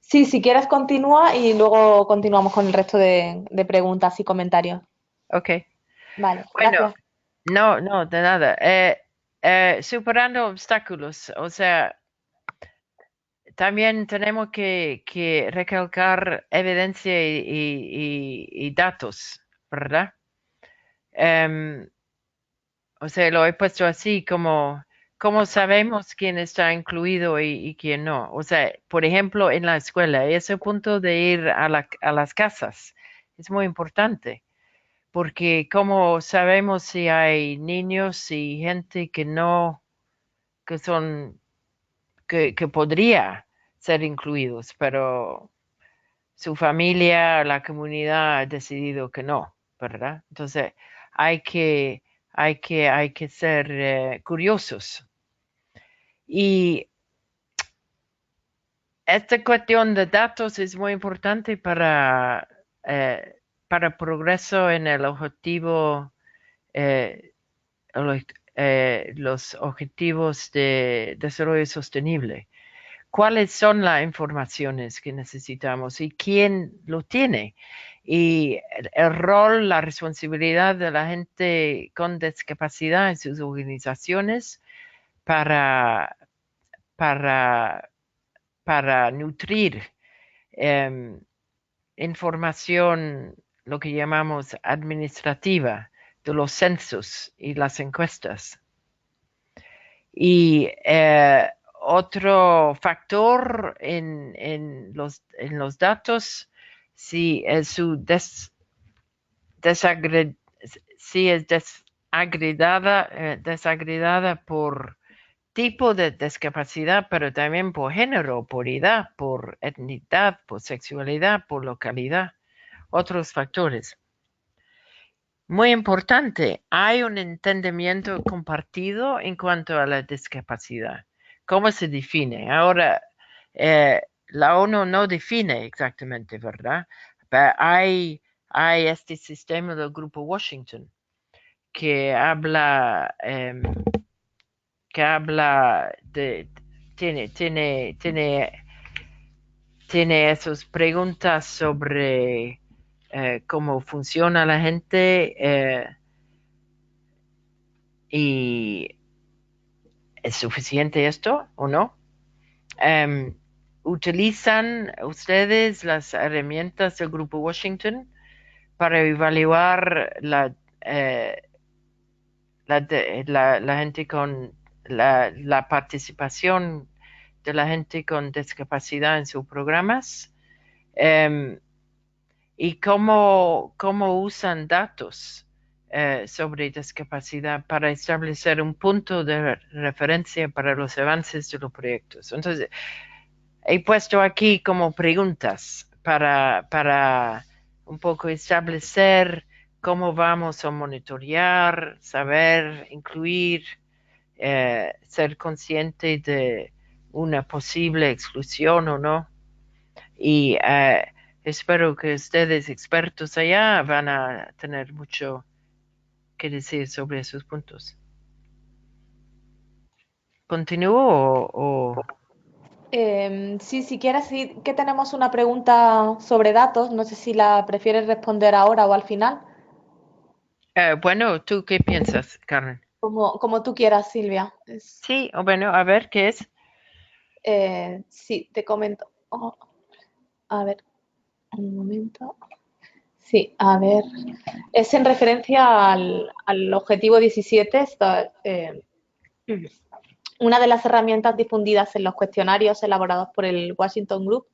Sí, si quieres continúa y luego continuamos con el resto de preguntas y comentarios. Ok. Vale, Bueno, gracias. no, no, de nada. Superando obstáculos, o sea, también tenemos que recalcar evidencia y datos, ¿verdad? Em, o sea, lo he puesto así como, ¿cómo sabemos quién está incluido y quién no? O sea, por ejemplo, en la escuela, ese punto de ir a las casas es muy importante, porque ¿cómo sabemos si hay niños y gente que no, que son, que podría ser incluidos, pero su familia, la comunidad ha decidido que no, ¿verdad? Entonces, hay que, hay que ser curiosos. Y esta cuestión de datos es muy importante para progreso en el objetivo, eh, los objetivos de desarrollo sostenible. ¿Cuáles son las informaciones que necesitamos y quién lo tiene? Y el rol, la responsabilidad de la gente con discapacidad en sus organizaciones para, para, para nutrir eh, información, lo que llamamos administrativa, de los censos y las encuestas. Y otro factor en los datos, si es su desagre- si es desagregada por tipo de discapacidad, pero también por género, por edad, por etnicidad, por sexualidad, por localidad, otros factores. Muy importante, hay un entendimiento compartido en cuanto a la discapacidad. ¿Cómo se define? Ahora, la ONU no define exactamente, ¿verdad? Pero hay este sistema del Grupo Washington que habla de, tiene tiene esas preguntas sobre cómo funciona la gente y ¿es suficiente esto o no? Um, ¿Utilizan ustedes las herramientas del Grupo Washington para evaluar la gente con la participación de la gente con discapacidad en sus programas? Um, ¿Y cómo usan datos sobre discapacidad para establecer un punto de referencia para los avances de los proyectos? Entonces, he puesto aquí como preguntas para un poco establecer cómo vamos a monitorear, saber, incluir, ser consciente de una posible exclusión o no. Y espero que ustedes, expertos allá, van a tener mucho que decir sobre esos puntos. ¿Continúo Sí, si quieres, sí que tenemos una pregunta sobre datos. No sé si la prefieres responder ahora o al final. bueno, ¿tú qué piensas, Karen? Como tú quieras, Silvia. Sí, o bueno, a ver, ¿qué es? Sí, te comento. Oh, a ver, un momento. Sí, a ver. Es en referencia al objetivo 17. Una de las herramientas difundidas en los cuestionarios elaborados por el Washington Group.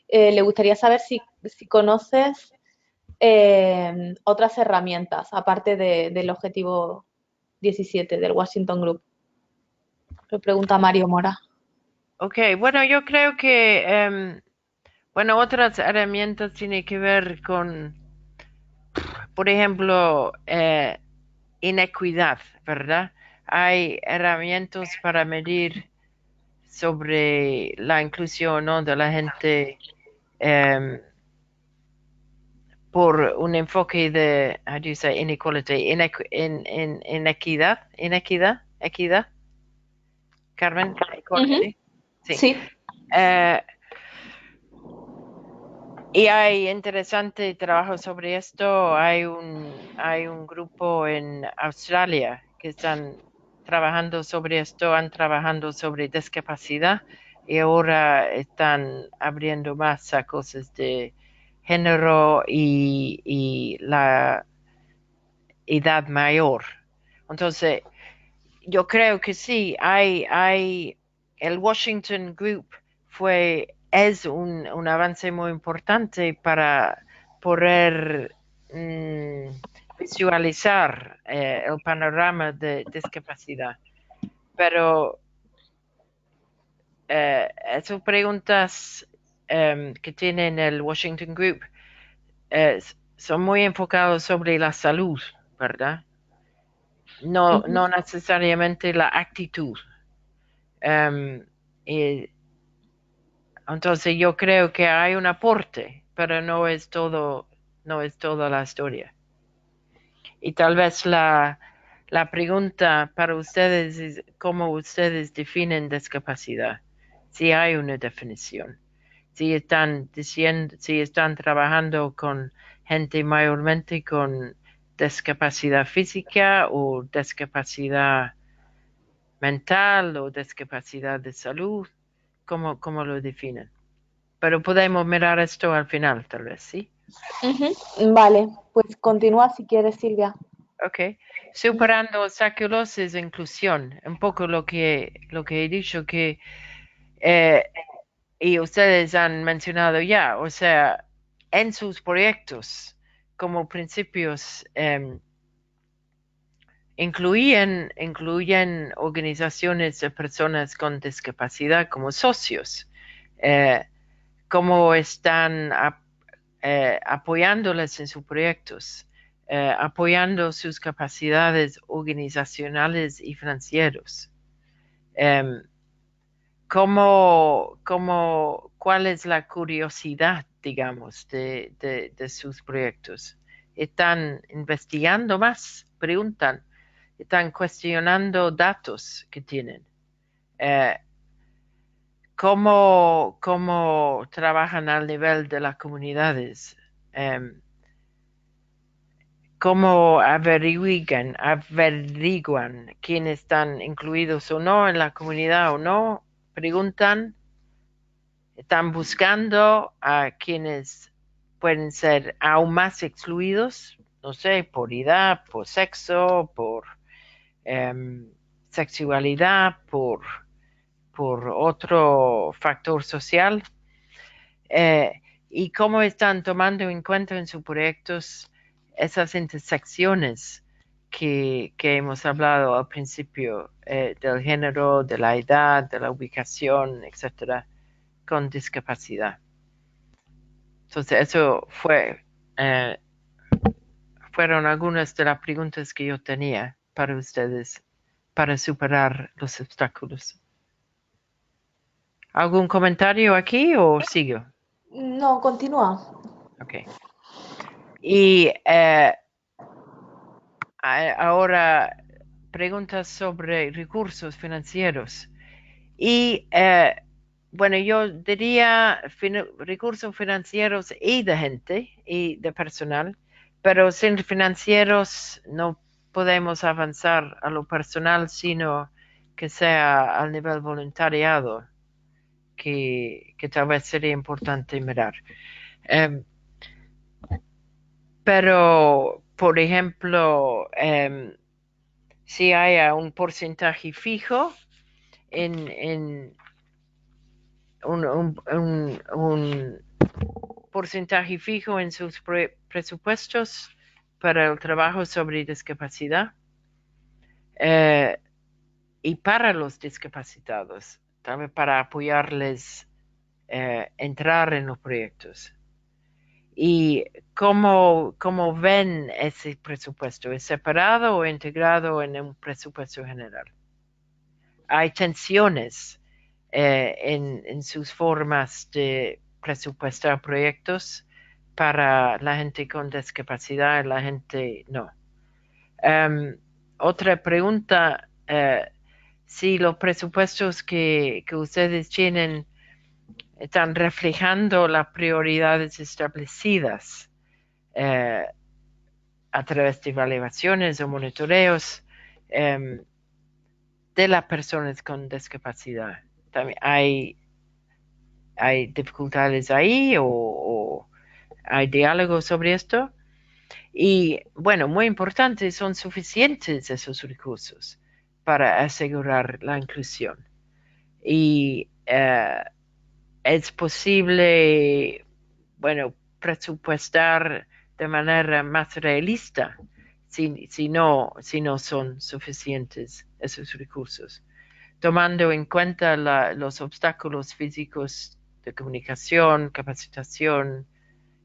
Le gustaría saber si conoces otras herramientas, aparte del objetivo 17 del Washington Group. Le pregunta Mario Mora. Ok, bueno, yo creo que, bueno, otras herramientas tienen que ver con, por ejemplo, inequidad, ¿verdad? Hay herramientas para medir sobre la inclusión, ¿no?, de la gente em, por un enfoque de, how do you say, inequality, equidad, Carmen, Ujú. equality, sí. Sí. Eh, y hay interesante trabajo sobre esto. Hay un grupo en Australia que están trabajando sobre esto, han trabajado sobre discapacidad y ahora están abriendo más a cosas de género y la edad mayor. Entonces, yo creo que sí, el Washington Group es un avance muy importante para poder visualizar el panorama de discapacidad. Pero esas preguntas que tienen el Washington Group eh, son muy enfocados sobre la salud, ¿verdad? No, Ujú. no necesariamente la actitud. Em, y entonces yo creo que hay un aporte, pero no es toda la historia. Y tal vez la pregunta para ustedes es cómo ustedes definen discapacidad. Si hay una definición. Si están diciendo, si están trabajando con gente mayormente con discapacidad física o discapacidad mental o discapacidad de salud, ¿cómo lo definen? Pero podemos mirar esto al final, tal vez, ¿sí? Ujú. Vale, pues continúa si quieres, Silvia. Ok. Superando obstáculos es inclusión. Un poco lo que he dicho que, eh, y ustedes han mencionado ya, o sea, en sus proyectos, como principios, incluyen organizaciones de personas con discapacidad como socios. Eh, cómo están apoyándoles en sus proyectos, apoyando sus capacidades organizacionales y financieros. Em, ¿Cuál es la curiosidad, digamos, de sus proyectos? ¿Están investigando más? Preguntan. ¿Están cuestionando datos que tienen? Eh, cómo trabajan al nivel de las comunidades, Em, cómo averiguan quiénes están incluidos o no en la comunidad o no, preguntan, están buscando a quienes pueden ser aún más excluidos, no sé, por edad, por sexo, por em, sexualidad, por otro factor social. eh, y cómo están tomando en cuenta en sus proyectos esas intersecciones que hemos hablado al principio, del género, de la edad, de la ubicación, etcétera, con discapacidad. Entonces, eh, fueron algunas de las preguntas que yo tenía para ustedes para superar los obstáculos. ¿Algún comentario aquí o sigo? No, continúa. Ok. Y ahora preguntas sobre recursos financieros. Y bueno, yo diría recursos financieros y de gente y de personal, pero sin financieros no podemos avanzar a lo personal, sino que sea al nivel voluntariado, que tal vez sería importante mirar. Em, pero, por ejemplo, si haya un porcentaje fijo en un porcentaje fijo en sus presupuestos para el trabajo sobre discapacidad. Eh, y para los discapacitados, también para apoyarles entrar en los proyectos. ¿Y cómo ven ese presupuesto? ¿Es separado o integrado en un presupuesto general? Hay tensiones en sus formas de presupuestar proyectos para la gente con discapacidad y la gente no. Otra pregunta, si los presupuestos que ustedes tienen están reflejando las prioridades establecidas a través de evaluaciones o monitoreos de las personas con discapacidad. También hay dificultades ahí o hay diálogo sobre esto. Y bueno, muy importante, son suficientes esos recursos para asegurar la inclusión. Y es posible, bueno, presupuestar de manera más realista si no son suficientes esos recursos, tomando en cuenta los obstáculos físicos de comunicación, capacitación,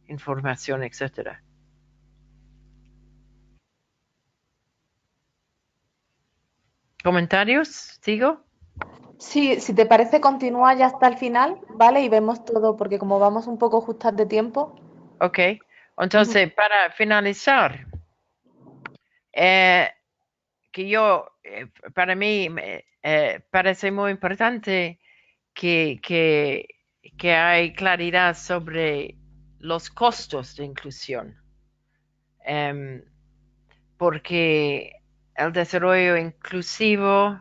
información, etcétera. ¿Comentarios? ¿Sigo? Sí, si te parece, continúa ya hasta el final, ¿vale? Y vemos todo, porque como vamos un poco justas de tiempo. Ok. Entonces, para finalizar, eh, para mí, parece muy importante que, hay claridad sobre los costos de inclusión, porque el desarrollo inclusivo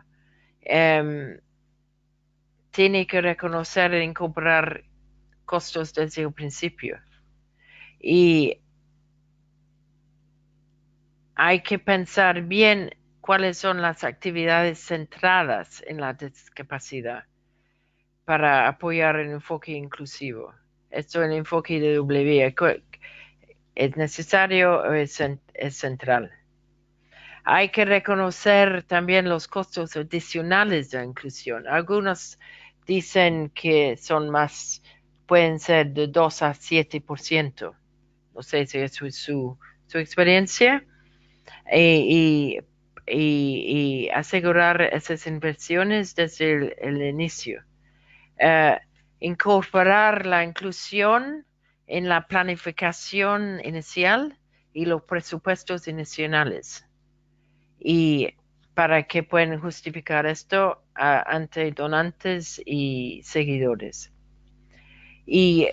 tiene que reconocer e incorporar costos desde el principio. Y hay que pensar bien cuáles son las actividades centradas en la discapacidad para apoyar el enfoque inclusivo. Esto el enfoque de W es necesario o es central. Hay que reconocer también los costos adicionales de la inclusión. Algunos dicen que son más, pueden ser de 2 a 7%. No sé si eso es su experiencia. Y, asegurar esas inversiones desde el inicio. Incorporar la inclusión en la planificación inicial y los presupuestos iniciales. Y para que puedan justificar esto ante donantes y seguidores. Y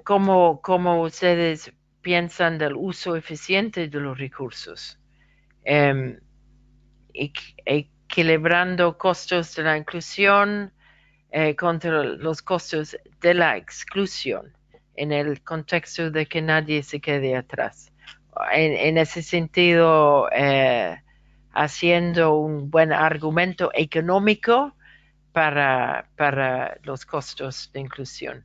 cómo ustedes piensan del uso eficiente de los recursos, equilibrando costos de la inclusión contra los costos de la exclusión, en el contexto de que nadie se quede atrás. En ese sentido, haciendo un buen argumento económico para los costos de inclusión.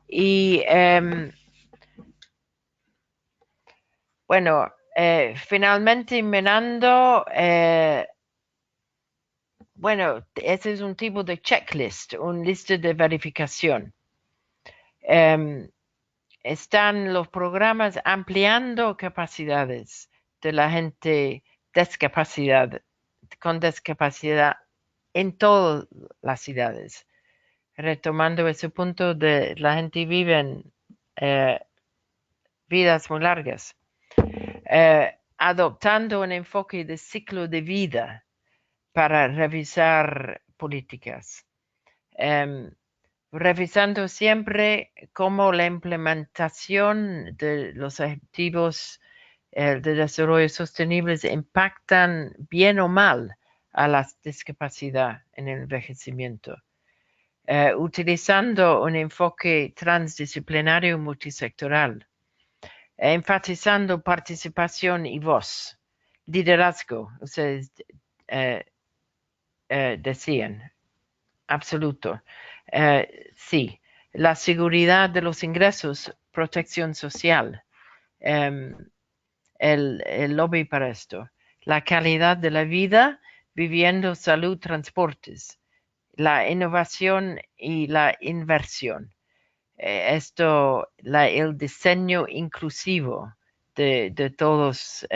Y bueno, finalmente, Menando, bueno, ese es un tipo de checklist, un lista de verificación. Están los programas ampliando capacidades de la gente con discapacidad en todas las ciudades. Retomando ese punto de la gente vive en vidas muy largas. Adoptando un enfoque de ciclo de vida para revisar políticas. Revisando siempre cómo la implementación de los objetivos de desarrollo sostenible impactan bien o mal a la discapacidad en el envejecimiento. Utilizando un enfoque transdisciplinario y multisectoral, enfatizando participación y voz, liderazgo, ustedes decían, absoluto. Sí, la seguridad de los ingresos, protección social, el lobby para esto, la calidad de la vida, viviendo, salud, transportes, la innovación y la inversión. El diseño inclusivo de todos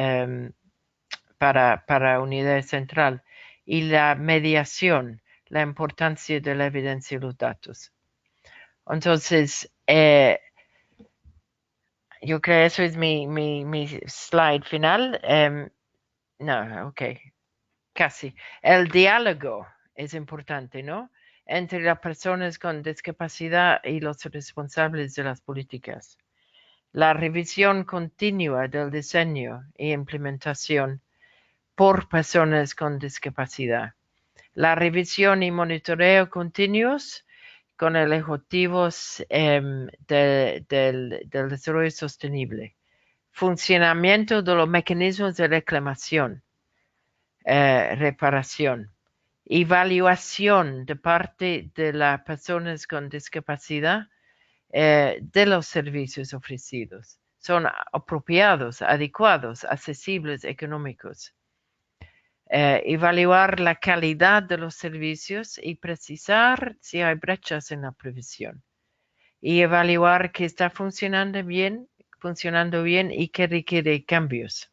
para unidad central y la mediación, la importancia de la evidencia y los datos. Entonces, yo creo que eso es mi slide final. No, ok, casi. El diálogo es importante, ¿no? Entre las personas con discapacidad y los responsables de las políticas. La revisión continua del diseño e implementación por personas con discapacidad. La revisión y monitoreo continuos con el objetivos del desarrollo sostenible. Funcionamiento de los mecanismos de reclamación, reparación. Evaluación de parte de las personas con discapacidad de los servicios ofrecidos. Son apropiados, adecuados, accesibles, económicos. Evaluar la calidad de los servicios y precisar si hay brechas en la previsión. Y evaluar que está funcionando bien y que requiere cambios.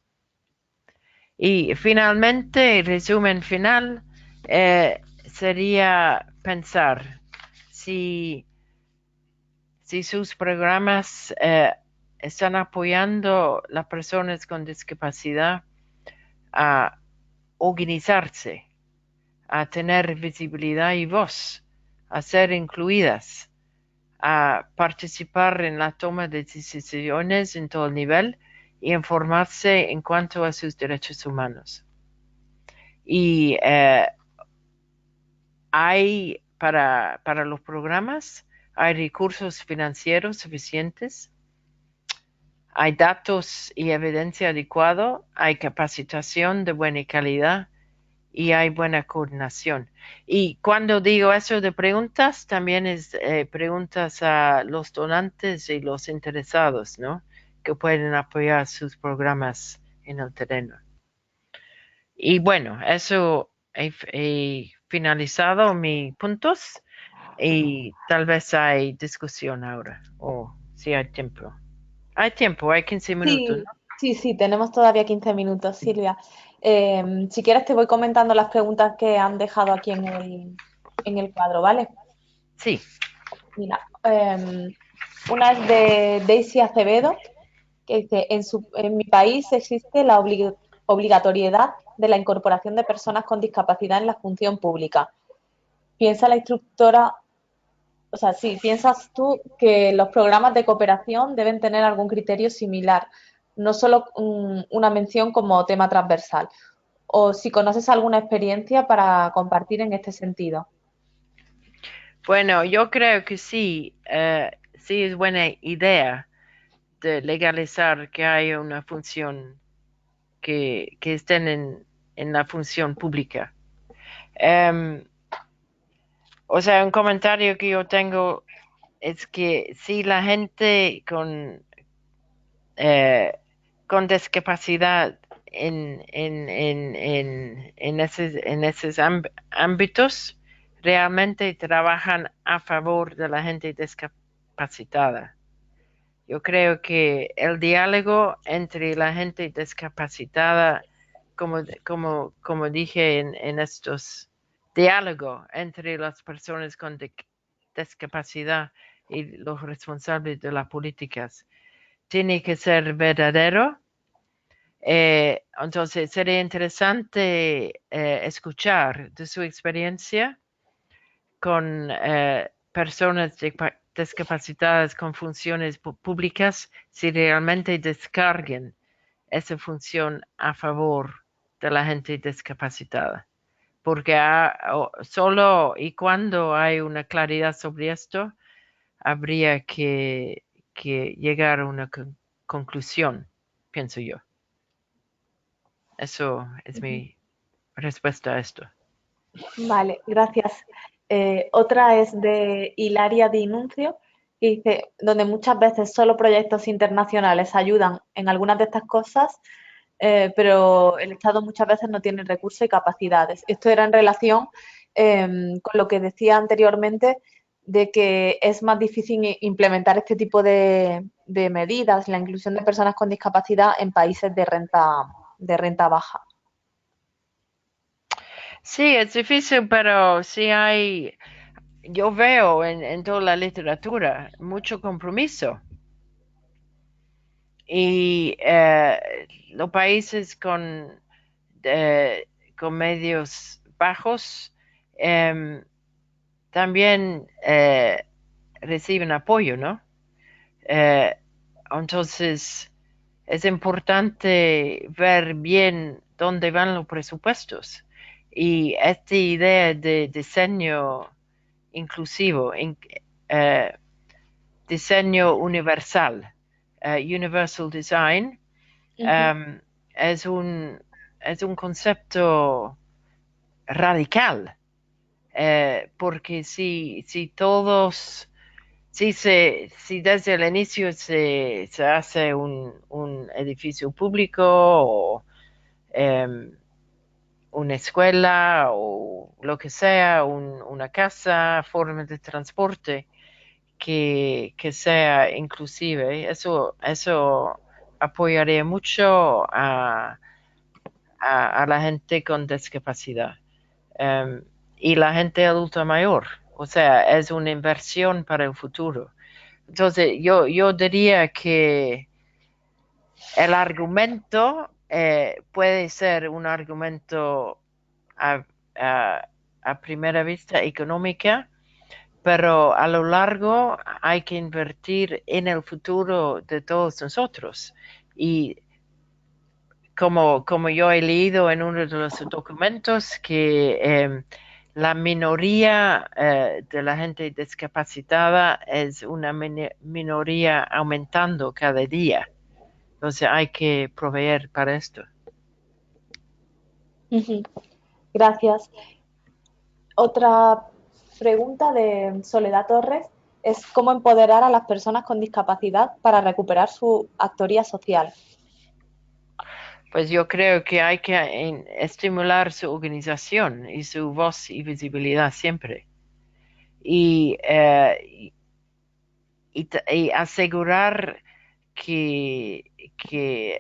Y finalmente, el resumen final sería pensar si sus programas están apoyando a las personas con discapacidad a organizarse, a tener visibilidad y voz, a ser incluidas, a participar en la toma de decisiones en todo el nivel y informarse en cuanto a sus derechos humanos. Y hay para los programas, hay recursos financieros suficientes, hay datos y evidencia adecuada, hay capacitación de buena calidad y hay buena coordinación. Y cuando digo eso de preguntas, también es preguntas a los donantes y los interesados, ¿no? Que pueden apoyar sus programas en el terreno. Y bueno, eso he finalizado mis puntos y tal vez hay discusión ahora o si hay tiempo. Hay tiempo, hay 15 minutos, ¿no? Sí, tenemos todavía 15 minutos, Silvia. Si quieres te voy comentando las preguntas que han dejado aquí en el cuadro, ¿vale? Sí. Mira, una es de Daisy Acevedo, que dice, en mi país existe la obligatoriedad de la incorporación de personas con discapacidad en la función pública. Piensa la instructora, o sea, sí, ¿piensas tú que los programas de cooperación deben tener algún criterio similar, no solo una mención como tema transversal? O si conoces alguna experiencia para compartir en este sentido. Bueno, yo creo que sí, sí es buena idea de legalizar que haya una función que estén en la función pública. O sea, un comentario que yo tengo es que si la gente con discapacidad en esos ámbitos realmente trabajan a favor de la gente discapacitada. Yo creo que el diálogo entre la gente discapacitada, como dije en estos diálogos entre las personas con discapacidad y los responsables de las políticas, tiene que ser verdadero. Entonces sería interesante escuchar de su experiencia con personas discapacitadas con funciones públicas si realmente descarguen esa función a favor de la gente discapacitada. Porque solo y cuando hay una claridad sobre esto, habría que llegar a una conclusión, pienso yo. Eso es mi respuesta a esto. Vale, gracias. Otra es de Hilaria Di Nuncio, que dice, donde muchas veces solo proyectos internacionales ayudan en algunas de estas cosas, pero el Estado muchas veces no tiene recursos y capacidades. Esto era en relación con lo que decía anteriormente de que es más difícil implementar este tipo de medidas, la inclusión de personas con discapacidad en países de renta baja. Sí, es difícil, pero sí hay, yo veo en toda la literatura mucho compromiso. Y los países con medios bajos también reciben apoyo, ¿no? Eh, entonces, es importante ver bien dónde van los presupuestos. Y esta idea de diseño inclusivo, eh, diseño universal, universal design, Uh -huh. es un concepto radical, porque si todos, si desde el inicio se hace un edificio público o una escuela o lo que sea, una casa, forma de transporte que sea inclusive, eso apoyaría mucho a la gente con discapacidad y la gente adulta mayor. O sea, es una inversión para el futuro. Entonces, yo diría que el argumento puede ser un argumento a, a primera vista económica, pero a lo largo hay que invertir en el futuro de todos nosotros. Y como yo he leído en uno de los documentos, que la minoría de la gente discapacitada es una minoría aumentando cada día. Entonces hay que proveer para esto. Uh -huh. Gracias. Otra pregunta de Soledad Torres es cómo empoderar a las personas con discapacidad para recuperar su actoría social. Pues yo creo que hay que estimular su organización y su voz y visibilidad siempre. Y, y asegurar que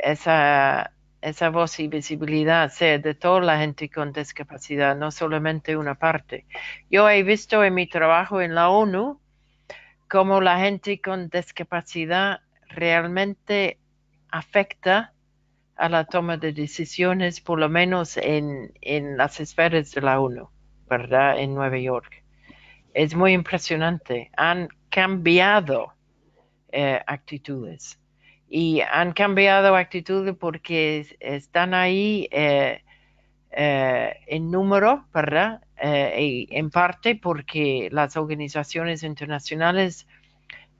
esa voz y visibilidad sea de toda la gente con discapacidad, no solamente una parte. Yo he visto en mi trabajo en la ONU cómo la gente con discapacidad realmente afecta a la toma de decisiones, por lo menos en las esferas de la ONU, ¿verdad? En Nueva York. Es muy impresionante. Han cambiado actitudes. Y han cambiado actitudes porque están ahí en número, ¿verdad? Y en parte porque las organizaciones internacionales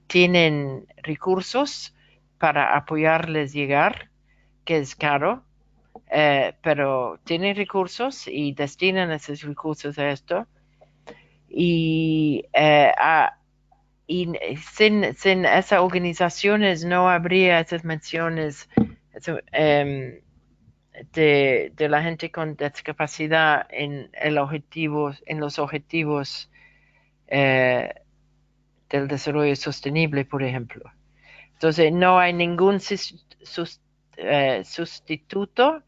tienen recursos para apoyarles llegar, que es caro, pero tienen recursos y destinan esos recursos a esto. Y, y sin esas organizaciones no habría esas menciones de la gente con discapacidad en los objetivos del desarrollo sostenible, por ejemplo. Entonces, no hay ningún sustituto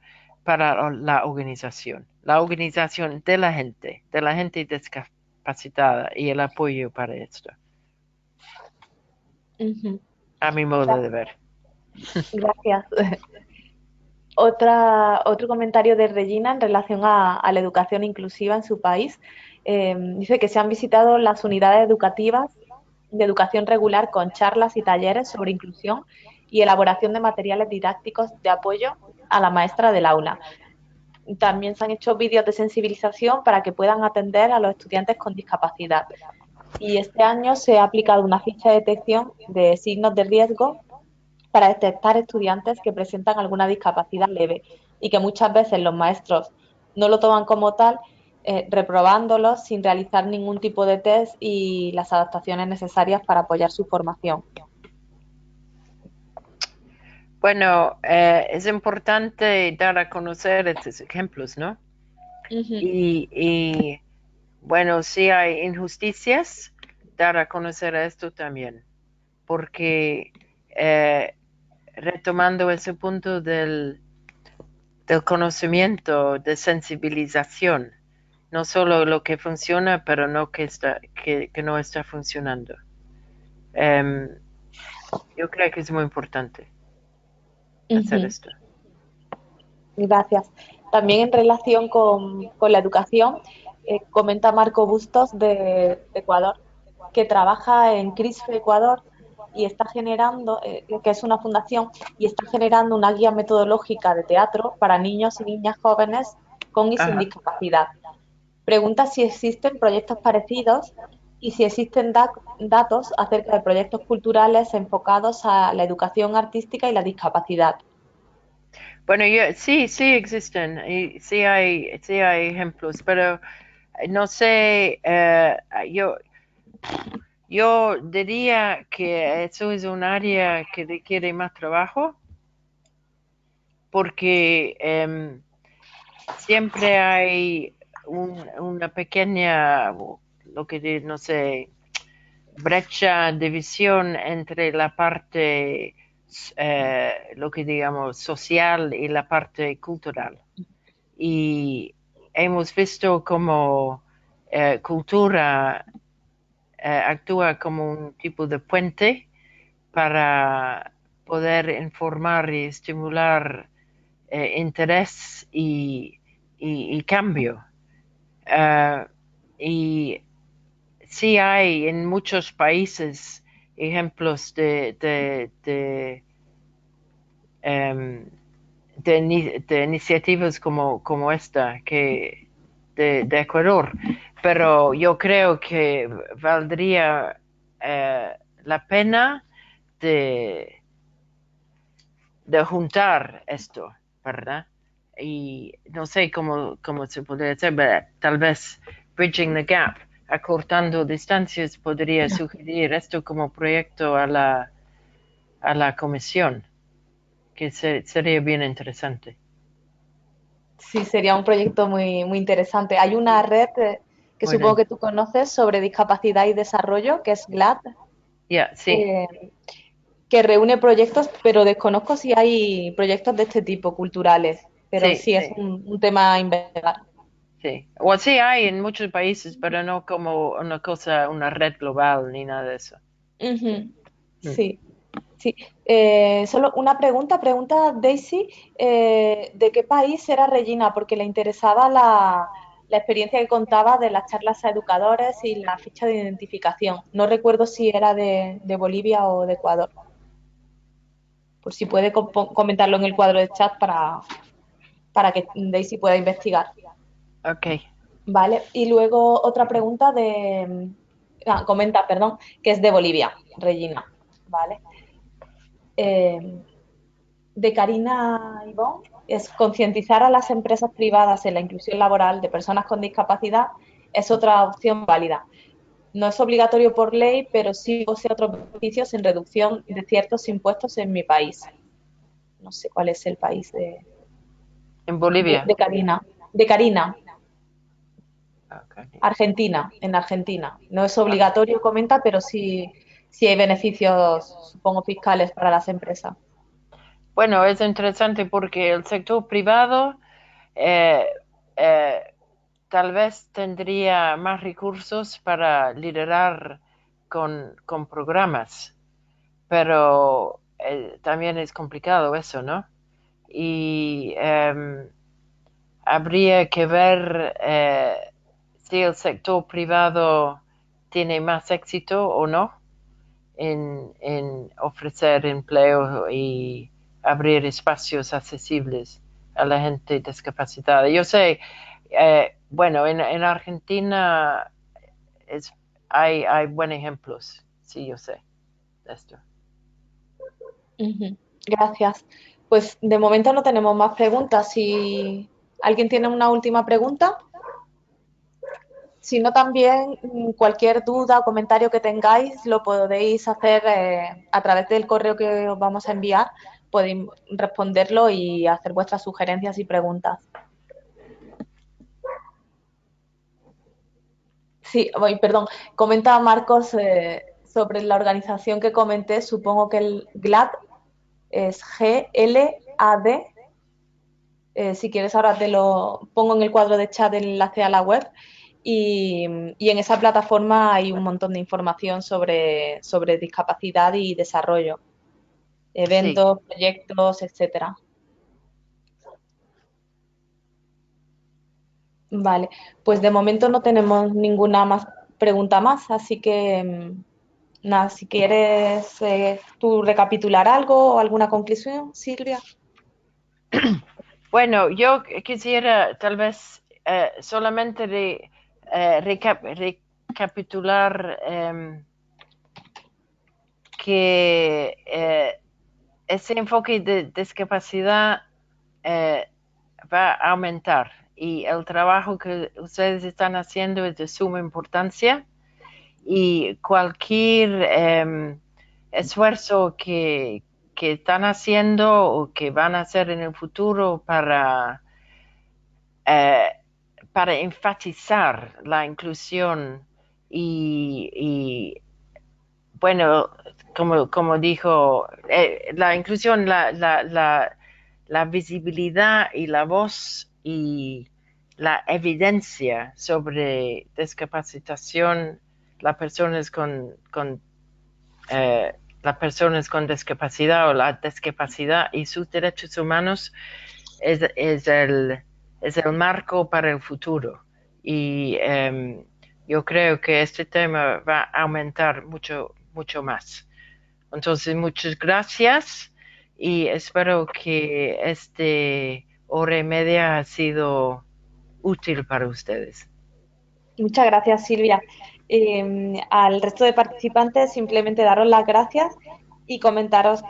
para la organización de la gente discapacitada y el apoyo para esto, Uh -huh. a mi modo de ver. Gracias. Otro comentario de Regina en relación a la educación inclusiva en su país. Dice que se han visitado las unidades educativas de educación regular con charlas y talleres sobre inclusión y elaboración de materiales didácticos de apoyo a la maestra del aula. También se han hecho vídeos de sensibilización para que puedan atender a los estudiantes con discapacidad. Y este año se ha aplicado una ficha de detección de signos de riesgo para detectar estudiantes que presentan alguna discapacidad leve y que muchas veces los maestros no lo toman como tal, reprobándolos sin realizar ningún tipo de test y las adaptaciones necesarias para apoyar su formación. Bueno, es importante dar a conocer estos ejemplos, ¿no? Ujú. Y bueno, si hay injusticias, dar a conocer esto también, porque eh, retomando ese punto del conocimiento, de sensibilización, no solo lo que funciona, pero no que no está funcionando. Em, yo creo que es muy importante hacer Ujú. esto. Gracias. También en relación con la educación, comenta Marco Bustos de Ecuador, que trabaja en CRISFE Ecuador y está generando, que es una fundación, y está generando una guía metodológica de teatro para niños y niñas jóvenes con y sin Ajá. discapacidad. Pregunta si existen proyectos parecidos y si existen datos acerca de proyectos culturales enfocados a la educación artística y la discapacidad. Bueno, sí, sí existen y sí hay ejemplos, pero no sé, yo diría que eso es un área que requiere más trabajo porque siempre hay una pequeña, lo que no sé, brecha, división entre la parte, lo que digamos, social y la parte cultural. Y hemos visto como cultura actúa como un tipo de puente para poder informar y estimular interés y cambio. Uh, y sí hay en muchos países ejemplos um, de iniciativas como esta de Ecuador, pero yo creo que valdría la pena de, de juntar esto, ¿verdad? Y no sé cómo se podría hacer, pero tal vez Bridging the Gap, acortando distancias, podría sugerir esto como proyecto a la comisión, que sería bien interesante. Sí, sería un proyecto muy interesante. Hay una Sí, red que muy supongo bien. que tú conoces sobre discapacidad y desarrollo, que es GLAD, Ya, sí, eh, que reúne proyectos, pero desconozco si hay proyectos de este tipo, culturales, pero sí, sí es sí, un tema a investigar. sí. O sí hay en muchos países, pero no como una cosa, una red global ni nada de eso. Ujú. Mm. Sí, sí. Solo una pregunta Daisy, ¿de qué país era Regina? Porque le interesaba la experiencia que contaba de las charlas a educadores y la ficha de identificación. No recuerdo si era de Bolivia o de Ecuador. Por si puede comentarlo en el cuadro de chat para que Daisy pueda investigar. Ok. Vale. Y luego otra pregunta comenta, perdón, que es de Bolivia, Regina. Vale. Eh, de Karina Ibón es concientizar a las empresas privadas en la inclusión laboral de personas con discapacidad es otra opción válida. No es obligatorio por ley, pero sí posee otros beneficios en reducción de ciertos impuestos en mi país. No sé cuál es el país En Bolivia. de Karina. De Karina, Okay. Argentina, en Argentina. No es Ajá. obligatorio, comenta, pero sí hay beneficios, supongo, fiscales para las empresas. Bueno, es interesante porque el sector privado eh, eh, tal vez tendría más recursos para liderar con programas, pero también es complicado eso, ¿no? Y habría que ver si el sector privado tiene más éxito o no en ofrecer empleo y abrir espacios accesibles a la gente discapacitada. Yo sé, bueno, en Argentina es, hay buenos ejemplos, sí, yo sé de esto. Ujú. Gracias. Pues de momento no tenemos más preguntas. Si alguien tiene una última pregunta, si no también cualquier duda o comentario que tengáis lo podéis hacer a través del correo que os vamos a enviar podéis responderlo y hacer vuestras sugerencias y preguntas. Sí, perdón, comenta Marcos sobre la organización que comenté, supongo que el GLAD es GLAD. Si quieres ahora te lo pongo en el cuadro de chat el enlace a la web y en esa plataforma hay un montón de información sobre discapacidad y desarrollo, Sí. eventos, proyectos, etcétera. Vale, pues de momento no tenemos ninguna más pregunta más, así que nada, si quieres tú recapitular algo o alguna conclusión, Silvia. Bueno, yo quisiera tal vez solamente recapitular que ese enfoque de discapacidad va a aumentar y el trabajo que ustedes están haciendo es de suma importancia y cualquier esfuerzo que están haciendo o que van a hacer en el futuro eh, para enfatizar la inclusión y bueno, como dijo, la inclusión, la visibilidad y la voz y la evidencia sobre discapacitación, las personas eh, las personas con discapacidad o la discapacidad y sus derechos humanos es, es, el, es el marco para el futuro. Y yo creo que este tema va a aumentar mucho, mucho más. Entonces, muchas gracias y espero que este hora y media ha sido útil para ustedes. Muchas gracias, Silvia. Al resto de participantes, simplemente daros las gracias y comentaros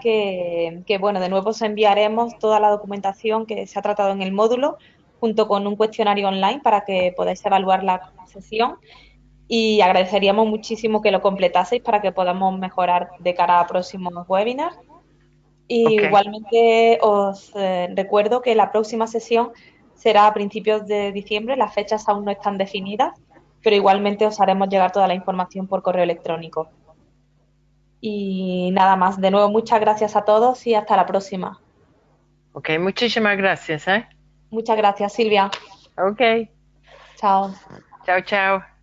bueno, de nuevo os enviaremos toda la documentación que se ha tratado en el módulo, junto con un cuestionario online para que podáis evaluar la sesión. Y agradeceríamos muchísimo que lo completaseis para que podamos mejorar de cara a próximos webinars. Y Ok, igualmente os recuerdo que la próxima sesión será a principios de diciembre, las fechas aún no están definidas, pero igualmente os haremos llegar toda la información por correo electrónico. Y nada más, de nuevo muchas gracias a todos y hasta la próxima. ok, muchísimas gracias, ¿eh? Muchas gracias, Silvia. Ok, Chao. chao, chao.